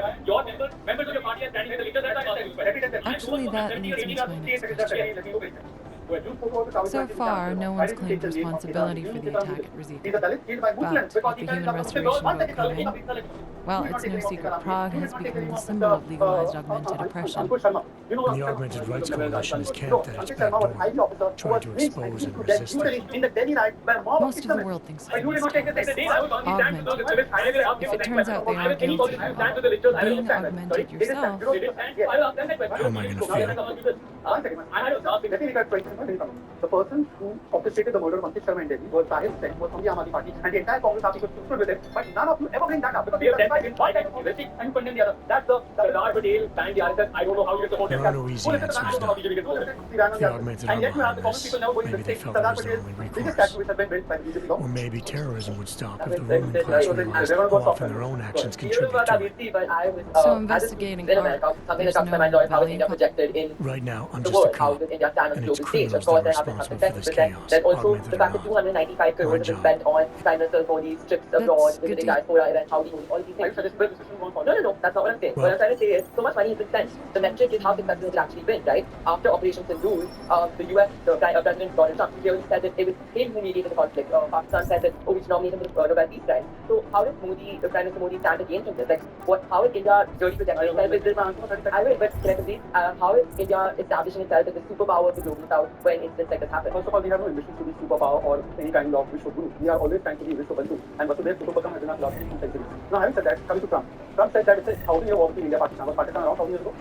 Actually, that leads me to my next question. So far, no one's claimed responsibility for the attack at Rosita. But with the human restoration vote coming, well, it's no secret Prague has become the symbol of legalized augmented oppression. And the Augmented Rights Coalition is camped at its back door, trying to expose and resist it. Most of the world thinks feminists augmented. If it turns out they are guilty of being augmented yourself, How am I going to feel? The person who orchestrated the murder of Ankit Sharma in Delhi was Sahib Sen, was from the Aam Aadmi Party, and the entire Congress party stood with him. But none of you ever bring that up because one time you and you condemn the other. That's the Sardar Patel banned the RSS. I don't know how you support There are no easy answers, Doc. The augmented unwillingness, maybe they felt there was their only recourse. Or maybe terrorism would stop if the ruling class realized how often their own actions contribute to it. So investigating art, there's no value. Right now, I'm just a cop, and it's criminals that are responsible for this chaos, Then also augmented the or fact that not. 295 crores My have been job. spent on China for these trips abroad, That's visiting good to- diaspora events, how do you all these things. No, that's not what I'm saying. What I'm trying to say is so much money has been spent. The metric is how successful it actually been, right? After Operation Sindoor, the US, President Donald Trump, he clearly said that it was him who mediated the conflict. Pakistan said that, oh, we should nominate him for the Nobel Peace Prize. So how does Modi, Prime Minister Modi, stand to gain from this? Like, how is India really projecting itself as this? I will, but can I complete? How is India establishing itself as a superpower of the global south when incidents like this happen? First of all, we have no ambition to be superpower or any kind of Vishwaguru. We are always trying to be Vishwabandhu. And Vasudev Kutumbakam has been our philosophy for centuries. Now, having said that, coming to Trump. Trump said that it's a 1,000-year war between India and Pakistan. Was Pakistan around 1,000 years ago?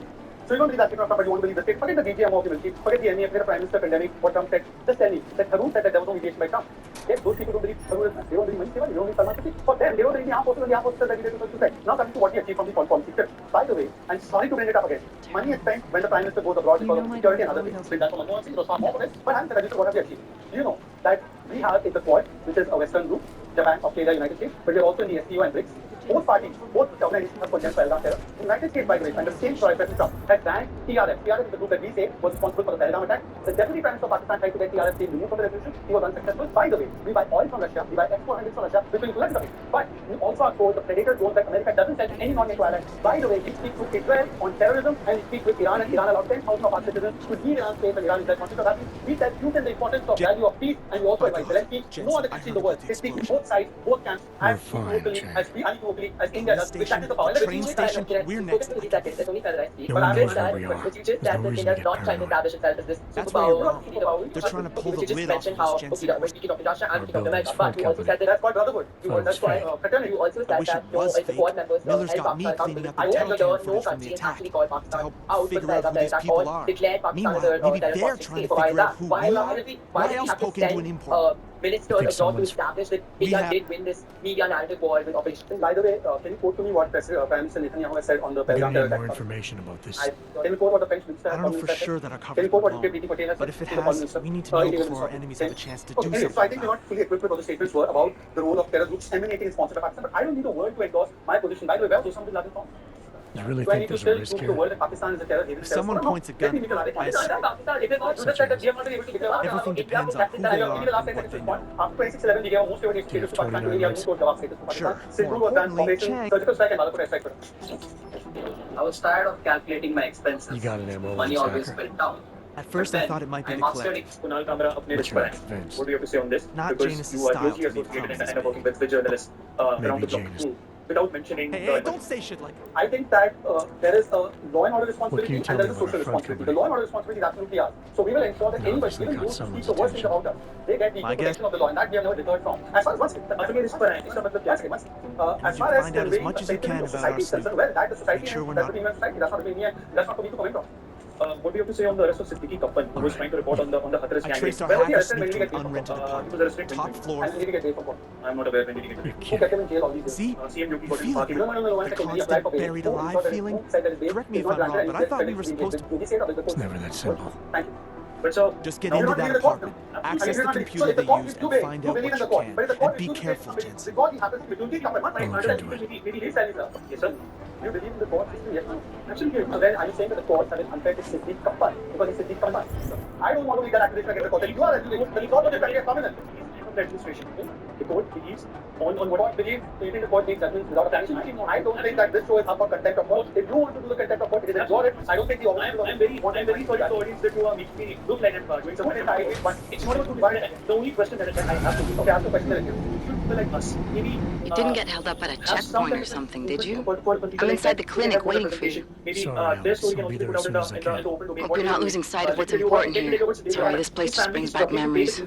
So you don't believe that statement of Trump, but you won't believe the state. Forget the DGM of humanity. Forget the MEF, the Prime Minister pandemic, what Trump said. Just tell me that Tharoor said that there was no mediation by Trump. Yes, those people don't believe Tharoor is not. They don't believe Mani Seva, they don't believe Salman Rushdie. For them, they don't believe the armed forces and the armed forces that regulated suicide. Now coming to what he achieved from the policy trip. By the way, I'm sorry to bring it up again. Money is spent when the Prime Minister goes abroad because of security and other things. That's what Manmohan Singh was far more of it. But I'm saying, what have we achieved? You know that we have in the Quad, which is a Western group, Japan, Australia, United States, but we're also in the SCO and BRICS. Both parties, both organizations have condemned Pahalgam terror. The United States, by the way, under the same choice President Trump, has banned TRF. TRF is the group that we say was responsible for the Pahalgam attack. The Deputy Prime Minister of Pakistan tried to get TRF team removed from the resolution. He was unsuccessful. By the way, we buy oil from Russia, we buy F-400 from Russia, which will influence it. But we also are told the predator drones that America doesn't send to any non-NATO ally. By the way, we speak to Israel on terrorism and we speak with Iran, and Iran allowed 10,000 of our citizens to leave Iran's space and Iran is their conflict of happiness. We tell Putin the importance of value of peace, and we also advise Zelensky, no other country in the world. They speak to both sides, both camps, as locally, as unequivocally, as India does. Train station, we're next. No one knows where we are. There's no reason to get paranoid. That's where you're wrong. They're trying to pull the lid off of this Gen Z. Our building's front company. That's called brotherhood. Folks, fake. I wish it was fake. Miller's got me cleaning up intelligence footage from the attack to help figure out who these people are. Meanwhile, maybe they're trying to figure out who we are. Why else poke into an import? Ministers abroad to establish that India did win this media narrative war with Operation. By the way, can you quote to me what Prime Minister Netanyahu has said on the We're Pahalgam going to terror need more attack? information about this. Can you quote what the French Minister I don't know for sure that our Can coverage you quote was what wrong, Priti Patel has but said if it to the Foreign has, Minister? we need to know Indian before our Minister? enemies have a chance to do Okay, something so I think we're about not fully equipped with what the statements were about the role of terror groups emanating in sponsored by Pakistan, but I don't need the world to endorse my position. By the way, where was Osama bin Laden from? You really So I think need to there's a still risk prove to here? the world that Pakistan is a terror haven. If someone points a gun, I Everything depends on who they are and what they know. After 2611, we gave most of our Do you have status to Pakistan. 29 Today we have rights? moved towards Jawab status to Pakistan. Sure. Sindhu More was done importantly, Operation Chang. Surgical Strike and Malapur airstrike for us. I was tired of calculating my expenses. You got an ammo Money with always Sacker? went down. At first, I thought it might be the collector. Kunal Kamra apne What's risk your par hai. defense? What do you have to say on this? Not Because Janus' you are style closely to make associated promises and working big. with journalists around Maybe the block. Janus. Without mentioning Hey, don't say shit like that. I think that there is a law and order responsibility you and tell there me is a about social our front responsibility. company? The law and order responsibility is absolutely ours. So we will ensure that It anybody, obviously even caught those who someone's speak the worst things attention. about us, they get the My equal guess- protection of the law, and that we have never deterred from. As far as You find out as much as you can about our snoop. well, that the society Make sure we're that's not- between society. That's not between me and that's not for me to comment on. What do you have to say on the arrest of Siddiqui Kappan, who was trying to report on the Hathras I gang? traced our Where was he hacker arrested? When sneak did to he an get paid for? unrented He was apartment. arrested Top floor. And when did he get paid for what? I'm not aware when did he get You're paid. Who kidding. kept him in jail all these years? See? CM Yogi You got him feel it, parking. No, no, no, no, one The second. He applied constant for bail. buried Who alive ensured that feeling? who said that his bail Correct me is if not I'm wrong, granted but and I thought we were he's supposed Did he say that? It's never that simple. Thank you. But so, Just get Now, into we're not that leaving the court apartment, now. access I mean, the we're not- computer so if they the court used, is too and big, find you out believe what in the you court. can. But if the court And is be too big, careful, Jensen. the court he happens to be doing something. I'll look into it. Maybe he's telling us. Yes, sir. You believe in the court system? Yes, no. Absolutely. So then are you saying that the courts have been unfair to Siddiq Kappan because he's Siddiq Kappan? I don't want to make that accusation against the court. You are accusing. The court is a criminal. the administration, the court believes On what court believes, do you think the court makes judgments without a sanction? I don't think that this show is up for contempt of court. If you want to do the contempt of court, it is enjoy it. I don't think the I'm very sorry to the audience that you are making me look like I'm doing something. It's not about the only question that I have to do. Okay, ask the question again. People like us, maybe You didn't get held up at a checkpoint or something, did you? I'm inside the clinic waiting for you. Maybe Sorry, their Alex. story can I'll also be be there put as out soon in as the I can. open domain. Hope you're not losing sight of what's important here. Sorry, this place just brings back memories.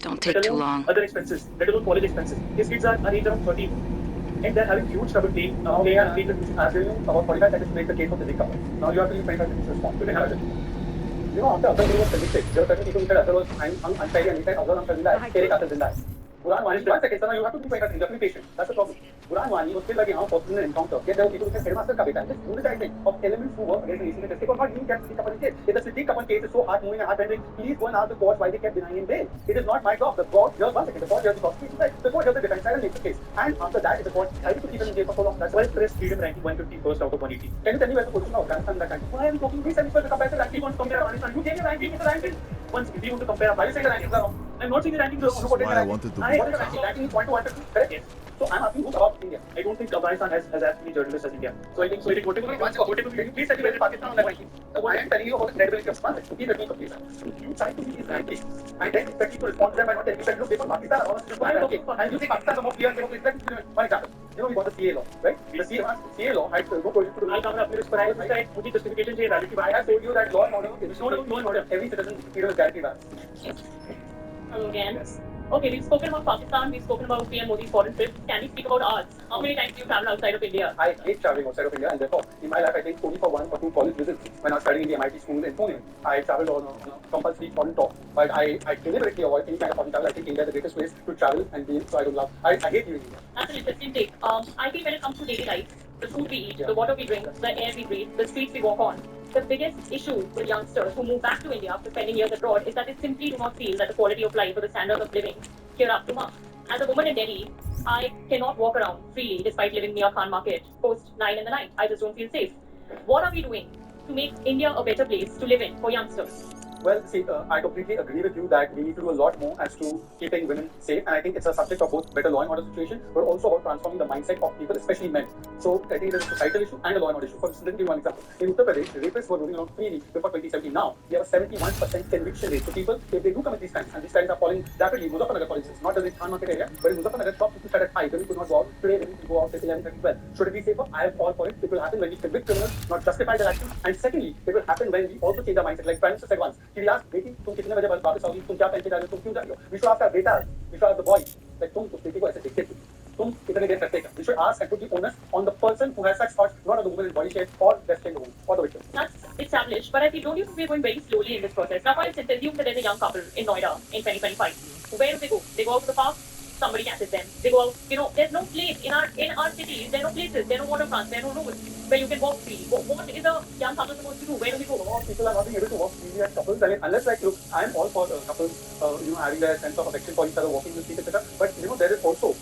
Don't take too long. Other expenses, let alone college expenses. His kids are age around 13. And they're having huge trouble paying. Now they are asking you about 45 seconds to make the case for the couple. Now you have to use 25 seconds to respond. You know, after Azhar was convicted, there were certain people who said Azhar was unfairly and he said Azhar unfairly died. Tere Qatil Zinda hai. Quran Wani, 1 second, sir, you have to be 25 seconds. You have to be patient. That's the problem. Quran Wani was killed by the forces in an encounter. Yet there were people who said headmaster ka beta. This brutalizing of elements who work against the nation. They were not being kept Siddiq Kappan case. If the Siddiq Kappan case is so hard moving and heart rending, please go and ask the court why they kept denying him bail. It is not my job. The court hears 1 second. The court hears the prosecution side. The court hears the defense side and makes the case. And after that, if the court decided to keep him in jail for so long, that's why press freedom ranking 151st out of 180. Can you tell me where the position of Afghanistan in that country? Why are we talking? Please tell me where the comparative ranking wants to compare Afghanistan. You gave your ranking with the ranking. Once if you want to compare, why are you saying the rankings are wrong? I'm not saying the rankings are wrong. This is why I wanted to What is the be- ranking? Ranking is 1 to 150. Correct? Yes. So I'm asking who's about India. I don't think Afghanistan has as many journalists as India. So I think whatever please tell me where Pakistan on that ranking. What I'm telling you about the credibility of Pakistan. Keep the people please. You try to see these rankings. And then expect people to respond to them by not telling you that look, paper Pakistan are and you think Pakistan is more clear and one example. You know we got the CA law, right? The CA law had no provision to justification चाहिए validity. I have told you that law and order is not about law and order. Every citizen's freedom is guaranteed. Hello again. Okay, we've spoken about Pakistan, we've spoken about PM Modi's foreign trips. Can we speak about ours? How many times do you travel outside of India? I hate traveling outside of India, and therefore, in my life, I think only for 1 or 2 college visits. When I was studying in the MIT school in Pune, I traveled on a compulsory foreign tour. But I deliberately avoid any kind of foreign travel. I think India is the greatest place to travel and be in, so I don't love. I hate leaving India. That's an interesting take. I think when it comes to daily life, the food we eat, the water we drink, the air we breathe, the streets we walk on, the biggest issue with youngsters who move back to India after spending years abroad is that they simply do not feel that the quality of life or the standard of living here up to mark. As a woman in Delhi, I cannot walk around freely despite living near Khan Market post 9 in the night. I just don't feel safe. What are we doing to make India a better place to live in for youngsters? Well, see, I completely agree with you that we need to do a lot more as to keeping women safe, and I think it's a subject of both better law and order situation, but also about transforming the mindset of people, especially men. So I think there's a societal issue and a law and order issue. For instance, let me give you one example. In Uttar Pradesh, rapists were moving around freely before 2017. Now, we have a 71% conviction rate. So people, if they do commit these crimes, and these crimes are falling rapidly, Muzaffarnagar, for instance, not just in Khan Market area, but in Muzaffarnagar, shops people start at 5, women could not go out. Today, women can go out at 11, 12. Should it be safer? I am all for it. It will happen when we convict criminals, not justify their actions. And secondly, it will happen when we also change our mindset. Like Prime Minister said once, he asked, तुम कितने बजे वापस आओगी तुम क्या पहन के जा रहे हो तुम क्यों जा रहे हो we should ask our betas we should ask the boys like तुम उस बेटी को ऐसे देखते थे तुम कितने देर करते हो we should ask and put the onus on the person who has such thoughts not on the woman in body shape or dressing the woman or the victim. That's established, but I think don't you think we're going very slowly in this process? Now, for instance, assume that there's a young couple in Noida in 2025. Where do they go? They go out to the park. Somebody catches them. They go out. You know, there's no place in our cities. There are no places. There are no waterfronts. There are no roads where you can walk freely. What is a young couple supposed to do? Where do they go? people are not being able to walk freely as couples. I mean, unless like, look, I'm all for couples, having their sense of affection for each other, walking in the street, etc. But there is also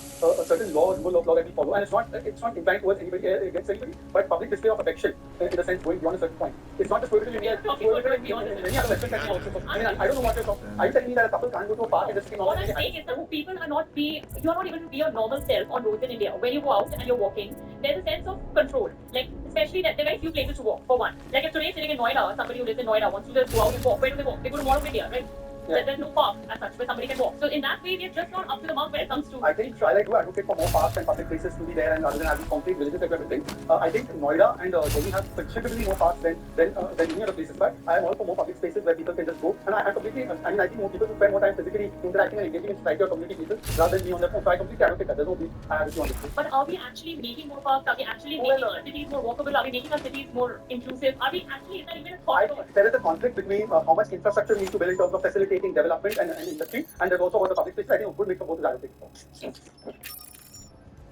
a certain rule of law that we follow, and it's not inclined towards anybody against anybody, but public display of affection in the sense going beyond a certain point. It's not just prohibited in India. It's prohibited in many other Western countries also. I mean, I don't know what you're talking. Are you telling me that a couple can't go to a park and just sitting all What I'm saying is that people are not you're not able to be your normal self on roads in India. When you go out and you're walking, there's a sense of control. Like, especially that there are very few places to walk, for one. Like, if today sitting in Noida, somebody who lives in Noida wants to just go out and walk, where do they walk? They go to Mall of India, right? Yeah. There's no park as such where somebody can walk. So in that way, we're just not up to the mark when it comes to. I think I do advocate for more parks and public places to be there, and rather than having concrete villages like everything. I think Noida and Delhi have considerably more parks than any other places. But I am all for more public spaces where people can just go. And I completely, I mean, I think more people should spend more time physically interacting and engaging in society or community places rather than being on their phone. So I completely advocate that. There's no beef. I have issue on this. But are we actually making more parks? Are we actually making our cities more walkable? Are we making our cities more inclusive? Are we actually, is that even a thought? There is a conflict between how much infrastructure we need to build in terms of facilitating development and industry, and there's also about the public space. I think a good mix of both is advocated.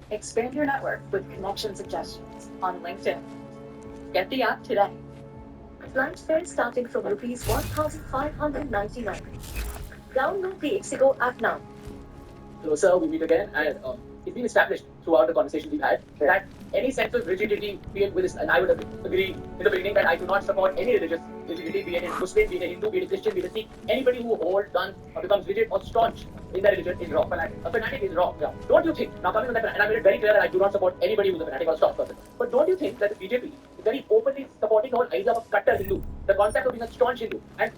Expand your network with connection suggestions on LinkedIn. Get the app today. Flight fares starting from rupees 1,599. Download the Ixigo app now. Closer, we meet again, and it's been established throughout the conversation we've had that any sense of rigidity, be it with this, and I would agree in the beginning that I do not support any religious rigidity, be it a Muslim, be it a Hindu, be it a Christian, be it a Sikh. Anybody who holds guns or becomes rigid or staunch in their religion is wrong. A fanatic is wrong. Yeah. Don't you think, now coming on that, and I made it very clear that I do not support anybody who's a fanatic or a staunch person, but don't you think that the BJP is very openly supporting the whole idea of Kattar Hindu, the concept of being a staunch Hindu? And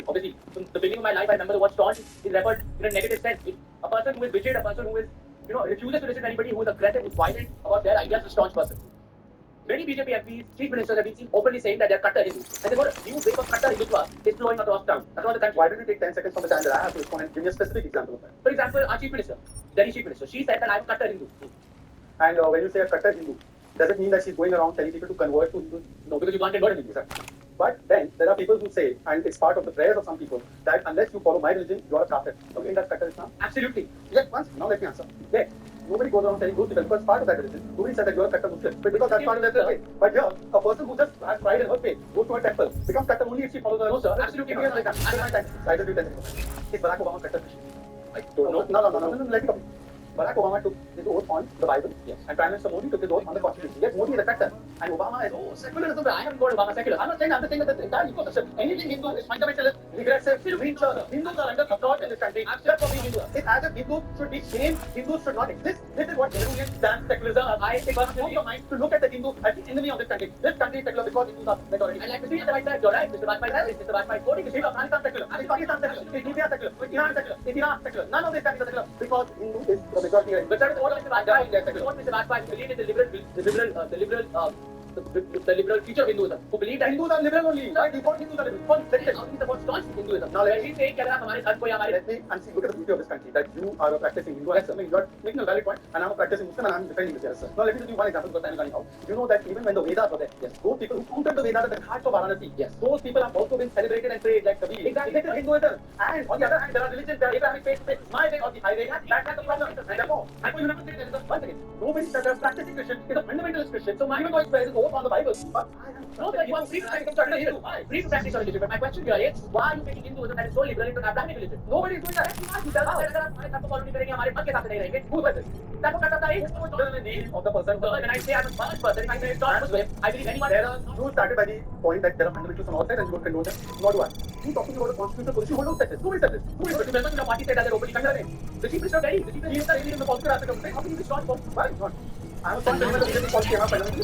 obviously, from the beginning of my life, I remember the word staunch is referred in a negative sense. A person who is rigid, a person who is refuses to listen to anybody who is aggressive, who's violent about their ideas, is a staunch person. Many BJP MPs, chief ministers have been seen openly saying that they're Kattar Hindu. And they've got a new wave of Kattar Hindutva is flowing across town, across the country. Why don't you take 10 seconds from the time that I have to respond and give me a specific example of that? For example, our chief minister, Delhi chief minister, she said that I'm a Kattar Hindu. And when you say a Kattar Hindu, does it mean that she's going around telling people to convert to Hindu? No, because you can't convert a Hindu. Exactly. But then there are people who say, and it's part of the prayers of some people, that unless you follow my religion, you are a kafir. Okay, in that Kattar Islam? Absolutely. Yes, once. Now let me answer. Yeah. Nobody goes around telling those people because part of that religion. Nobody said that you're a Kattar Muslim, because that's part of their faith. But here, a person who just has pride in her faith, goes to a temple, becomes Kattar only if she follows her. No, sir, absolutely not. Like that. I just do 10 seconds. Is Barack Obama Kattar Christian? I don't know. No, let me come. Barack Obama took his oath on the Bible, yes, and Prime Minister Modi took his oath on the Constitution. Yes, Modi is a Kattar, and Obama is secularism. I haven't called Obama secular. I'm just saying that the entire ecosystem, anything Hindu is fundamentalist, regressive, creature. Hindus are under thought in this country. Except for being Hindu. It's as if Hindus should be shamed. Hindus should not exist. This is what Nehruvian stands secularism. I take your mind to look at the Hindu as the enemy of this country. This country is secular because Hindus are majority. And like Mr. Vajpayee, you're right. Mr. Vajpayee said, Mr. Vajpayee voting is Afghanistan secular. Is Pakistan secular? Is India secular? Is Iran secular? Is Iraq secular? None of these countries are secular because Hindu is the majority. But that is what Mr. Vajpayee, what Mr. Vajpayee believed in the liberal feature of Hinduism, who believe that Hindus are liberal only. By default, Hindus are liberal. It's about staunch Hinduism. Now let me say, let me and see, look at the beauty of this country, that you are a practicing Hindu. Yes, I mean, you're making a valid point, and I'm a practicing Muslim, and I'm defending this. Yes, sir. Now let me give you one example because time is running out. You know that even when the Vedas were there, yes, those people who counted the Vedas at the heart of Varanasi, yes, those people have also been celebrated and prayed like Kabir. Exactly. This is Hinduism. And on the other hand, there are religions, there are Abrahamic faiths, it's my way or the highway. That's the problem. And therefore, you never say that once again, nobody said that a practicing Christian is a fundamentalist Christian. So even though I swear his oath on the Bible, but no, that you are free to practice Hindu. Free to practice religion. But my question here is, why are you making Hinduism that is so liberal into Abrahamic religion? Nobody is doing that. You tell us that हमारे साथ follow नहीं करेंगे, हमारे मत के साथ नहीं रहेंगे. Who was this? That was the name of the person. When I say I'm a Muslim person, if I say it's not Muslim, I believe anyone. You started by the point that there are fundamentals on all sides and you don't condone them. Nor do I. You talking about a constitutional position? Who said this? Who said this? Who is it? Members of the party said that they're openly condemning. The chief minister of Delhi, the chief minister really in the political aspect of the state. How can you be strong? Why not? I'm a strong member of the BJP policy.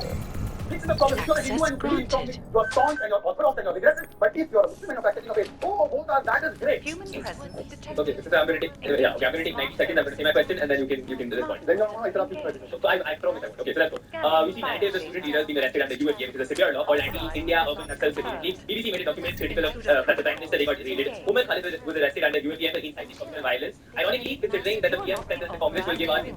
This is the problem. You're a Hindu and fully strong. You're staunch and you're orthodox and you're aggressive. But if you're a Muslim and you're practicing a faith, both are, that is great. Human presence detected. Okay, so I'm going to take, I'm going to take 90 seconds. I'm going to say my question and then you can respond. Then you're not interrupting. So I promise. Okay, so let's go. We see narratives of student leaders being arrested under UFDM, which is a severe law called Anti-India Urban National Security. BBC made a document critical of the Prime Minister. They got raided. Umar Khalid was arrested under UFDM for inciting communal violence. Ironically, considering that the PM said that the Congress will give us 2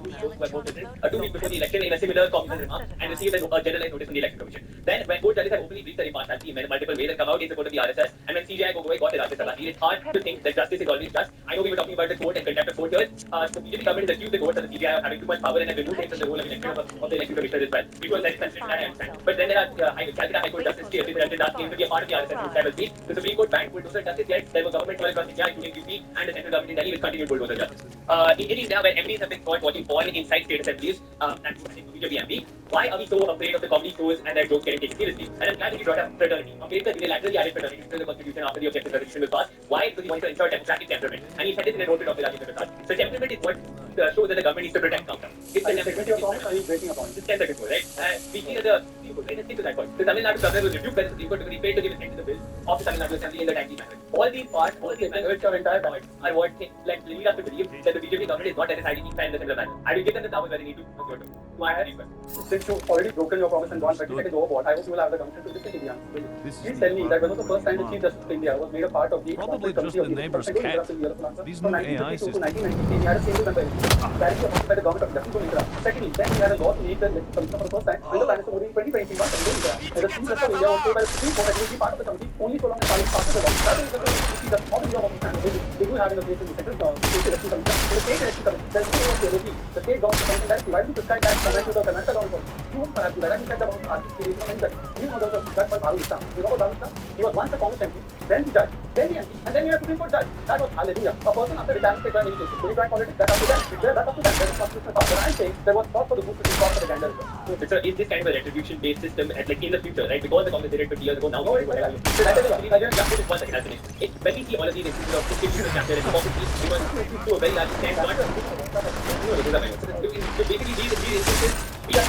weeks before the election in a similar communal remark and received a generalized notice from the Election Commission. Then when court judges have openly breached their impartiality in multiple ways and come out in support of the RSS, and when CJI got the Rajya Sabha, it's hard to think that justice is always just. I know we were talking about the court and contempt of court here. The BJP government has accused the courts and the CJI of having too much power and have removed it from the role of election of the election commissioners as well, which was very considered, and I understand. But then there are Calcutta High Court Justice K. Das claims to be a part of the RSS which was beat. The Supreme Court banned bulldozer justice, yet there were governments all across India, including UP and the central government in Delhi, which continued bulldozer justice. In India, where MPs have been caught watching porn inside state assemblies, and BJP MP, why are we so afraid of the comedy shows and their jokes getting taken seriously? And I'm glad that you brought up fraternity. Ambedkar unilaterally added fraternity to the constitution after the objective resolution was passed. Why? Because he wanted to ensure democratic temperament. And he said this in a note to Dr. Rajendra Prasad. So temperament is what shows that the government needs to protect counter. It's the temperament. It's 10 seconds more, right? Speaking of the Supreme Court, let's stick to that point. The Tamil Nadu governor was rebuked by the Supreme Court because he failed to give assent to the bill of the Tamil Nadu Assembly in the timely manner. All these parts, all these manner, your entire point are what lead us to believe that the BJP government is not deciding each side in the similar manner. I will give them the powers where they need to. So I have these questions. Since you've already broken your promise and gone 30 seconds overboard, I hope you will have the gumption to listen to the answer. Please tell me that when was the first time the Chief Justice of India was made a part of the Probably just the neighbor's cat. These new AI to systems. 1993, he had a single member directly appointed by the government of Justice India. Secondly, then he had a law to make the election commission for the first time under Prime Minister Modi in 2020 was India. And the Chief Justice of India was told by the Supreme Court that he will be part of the committee only so long as Parliament passes the law. That is the Chief Justice of India was they do have in the place in the central state election commission. In the state election commission, there is no LOP. The state government appointed directly. Why do you prescribe that to the Karnataka government? You won't have to do that. I said about artists creation that you know there was that by Bharu Islam. You know about Bharu Islam? He was once a Congress MP, then the judge, then the MP, and then you have Supreme Court judge. That was hallelujah. A person after retirement can join any cases. When you join politics, that's up to them. That's up to them. There is constitutional power. But I'm saying there was thought for the good to be thought for the gander. So is this kind of a retribution-based system like in the future, right? Because the Congress did it 50 years ago, now no, it's when we see all of these instances of institutional capture and hypocrisy, because to a very large extent, not so basically these instances, we are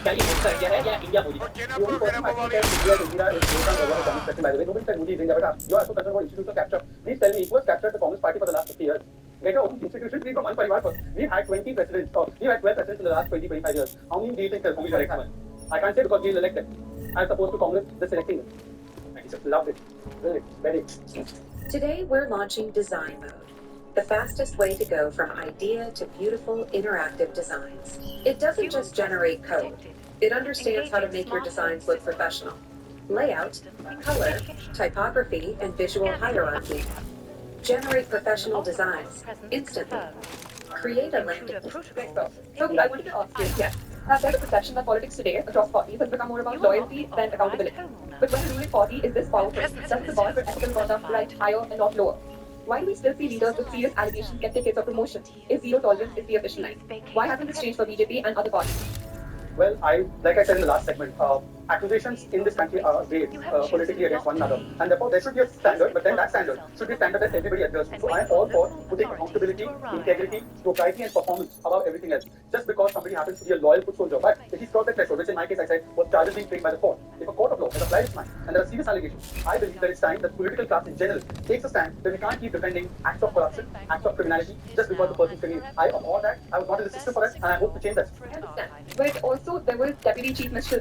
can you answer India है या India Modi? The only person I think that India is based on the Congress question, by the way. Nobody said Modi is India, but you are so concerned about institutional capture. Please tell me, who has captured the Congress party for the last 50 years? Get your own institution free from one parivar first. We've had 20 presidents, we've had 12 presidents in the last 20, 25 years. How many do you think we will have? I can't say because we will elect them. As opposed to Congress just selecting them. Thank you, sir. Loved it. Really, very. Today we're launching design mode, the fastest way to go from idea to beautiful interactive designs. It doesn't just generate code. It understands how to make your designs look professional. Layout, color, typography, and visual hierarchy. Generate professional designs instantly. Create a landing. So I wanted to ask you, yes, there's a perception that politics today across parties has become more about loyalty than accountability. But when the ruling party is this powerful, does the bar for ethical conduct rise higher and not lower? Why do we still see leaders with serious allegations get tickets or promotion? If zero tolerance is the official line, why hasn't this changed for BJP and other parties? Well, like I said in the last segment, accusations in this country are weighed politically against one another. And therefore, there should be a standard, but then that standard should be a standard that everybody adheres to. So I am all for putting accountability, integrity, propriety, and performance above everything else. Just because somebody happens to be a loyal foot soldier, but if he's crossed the threshold, which in my case I said was charges being framed by the court. If a court of law has applied its mind and there are serious allegations, I believe that it's time that the political class in general takes a stand that we can't keep defending acts of corruption, acts of criminality, just because the person's criminal. I am all that. I was not in the system for that, and I hope to change that. I understand. But also, there was Deputy Chief Minister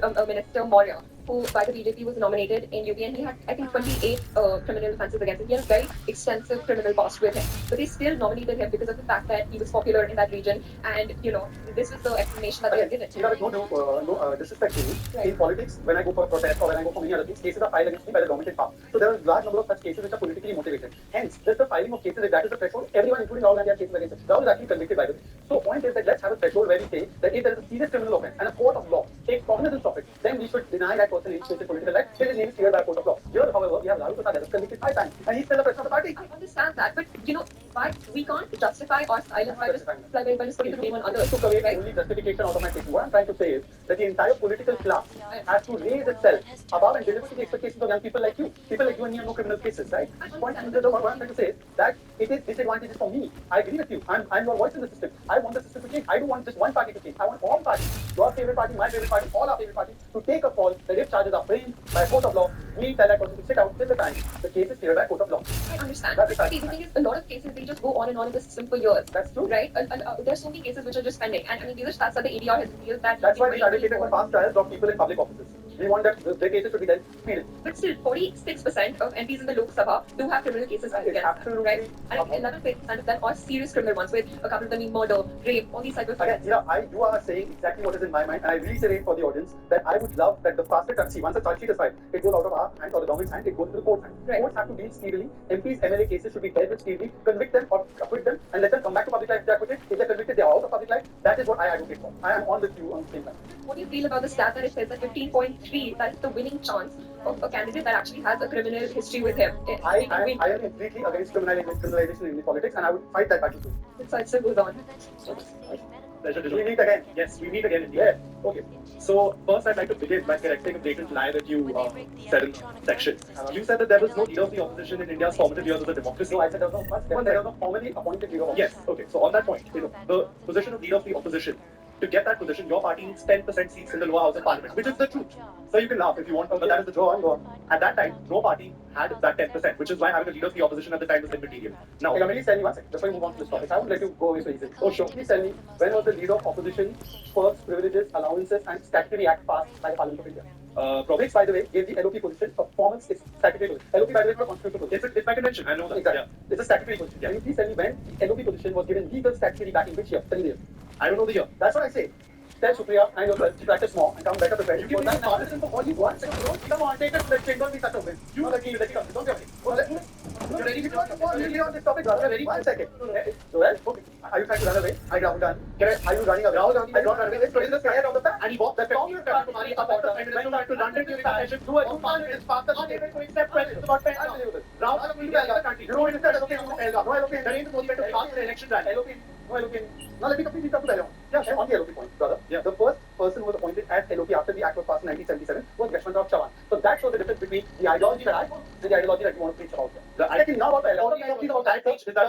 Maurya, who by the BJP was nominated in UP, and he had, I think, 28 criminal offences against him. He had a very extensive criminal past with him. But they still nominated him because of the fact that he was popular in that region, and, you know, this was the explanation that they had given. You know, no disrespect to me. Right. In politics, when I go for protest or when I go for many other things, cases are filed against me by the government in power. So there are a large number of such cases which are politically motivated. Hence, just the filing of cases, if that is the threshold, everyone, including Rahul Gandhi, has cases against him. Rahul is actually convicted by the way. So the point is that let's have a threshold where we say that if there is a serious criminal offence and a court of law takes cognizance of it, then we should deny that person any political right till his name is cleared by a court of law. Here, however, we have Rahul Prasad that is convicted 5 times, and he's still the president of the party. I understand that, but you know, why we can't justify our silence by just putting the blame on others. So, right? Only justification out of my statement. What I'm trying to say is that the entire political class has to raise itself above and deliver to the expectations of young people like you. People like you and me have no criminal cases, right? What I'm trying to say is that it is disadvantages for me. I agree with you. I'm your voice in the system. I want the system to change. I don't want just one party to change. I want all parties, your favorite party, my favorite party, all our favorite parties, to take a call that if charges are framed by a court of law, we tell that person to sit out till the time the case is cleared by a court of law. I understand. But the thing is, a lot of cases, they just go on in the system for years. That's true. Right? There's so many cases which are just pending. And I mean, these are stats that the ADR has revealed that... That's why we advocated for fast trials of people in public offices. We want that their cases should be dealt speedily. But still, 46% of MPs in the Lok Sabha do have criminal cases against them, right? And 11% of them are serious criminal ones, with a couple of them being murder, rape, all these types of Again, offenses. you are saying exactly what is in my mind, and I reiterate for the audience that I would love that the faster touch, once a charge sheet is filed, it goes out of our hand or the government's hand, it goes to the court's hand. Right. Courts have to deal speedily. MPs, MLA cases should be dealt with speedily, convict them or acquit them, and let them come back to public life if they're acquitted. If they're convicted, they're out of public life. That is what I advocate for. I am on with you on the same line. What do you feel about the stat that it says that 15.3, that is the winning chance of a candidate that actually has a criminal history with him? I am completely against criminalization in politics, and I would fight that battle too. So it still goes on. Pleasure to We meet again. Yes, we meet again. Yeah. Okay. So first, I'd like to begin by correcting a blatant lie that you said in section. You said that there was no leader of the opposition in India's formative years of the democracy. No, I said there was no first. There was no formally appointed leader of opposition. Yes. Okay. So on that point, the position of leader of the opposition. To get that position, your party needs 10% seats in the lower house of parliament, which is the truth. So you can laugh if you want, but that is the truth. Go on. At that time, no party had that 10%, which is why having a leader of the opposition at the time was immaterial. Now, Okay, please tell me one second. Before we move on to this topic, I won't let you go away so easily. Oh, sure. Please tell me, when was the leader of opposition perks, privileges, allowances, and statutory act passed by the Parliament of India? Which, by the way, gave the LOP position performance its statutory position. LOP, by the way, is not a constitutional position. it's by convention. I know that. Exactly. Yeah. It's a statutory position. Can you please tell me when the LOP position was given legal statutory back in which year? Tell me the year. I don't know the year. That's what I say. Tell Supriya and yourself to practice more and come better prepared. You can partisan for all you want. Come on, take it. Don't be such a win. You let me come. Don't get me. You're ready to go on this topic, brother. Ready? 1 second. Joel, okay. Are you trying to run away? Rahul Gandhi. Are you running away? Rahul Gandhi. I don't run away. So is the scared of the fact? And he walked the Congress party supporter and went back to London during the session. Do a man is faster than able to accept president about 10 hours. Rahul Gandhi will be the country. You know what he said? Okay, no LOP. Narendra Modi went to start the election rally. LOP. No LOP. Now let me completely come to that. Yeah, on the LOP point, brother. Yeah. The first person who was appointed as LOP after the Act was passed in 1977 was Yashwantrao Chavan. So that shows the difference between the ideology that I hold and the ideology that you want to preach about. Now about the LOP, is that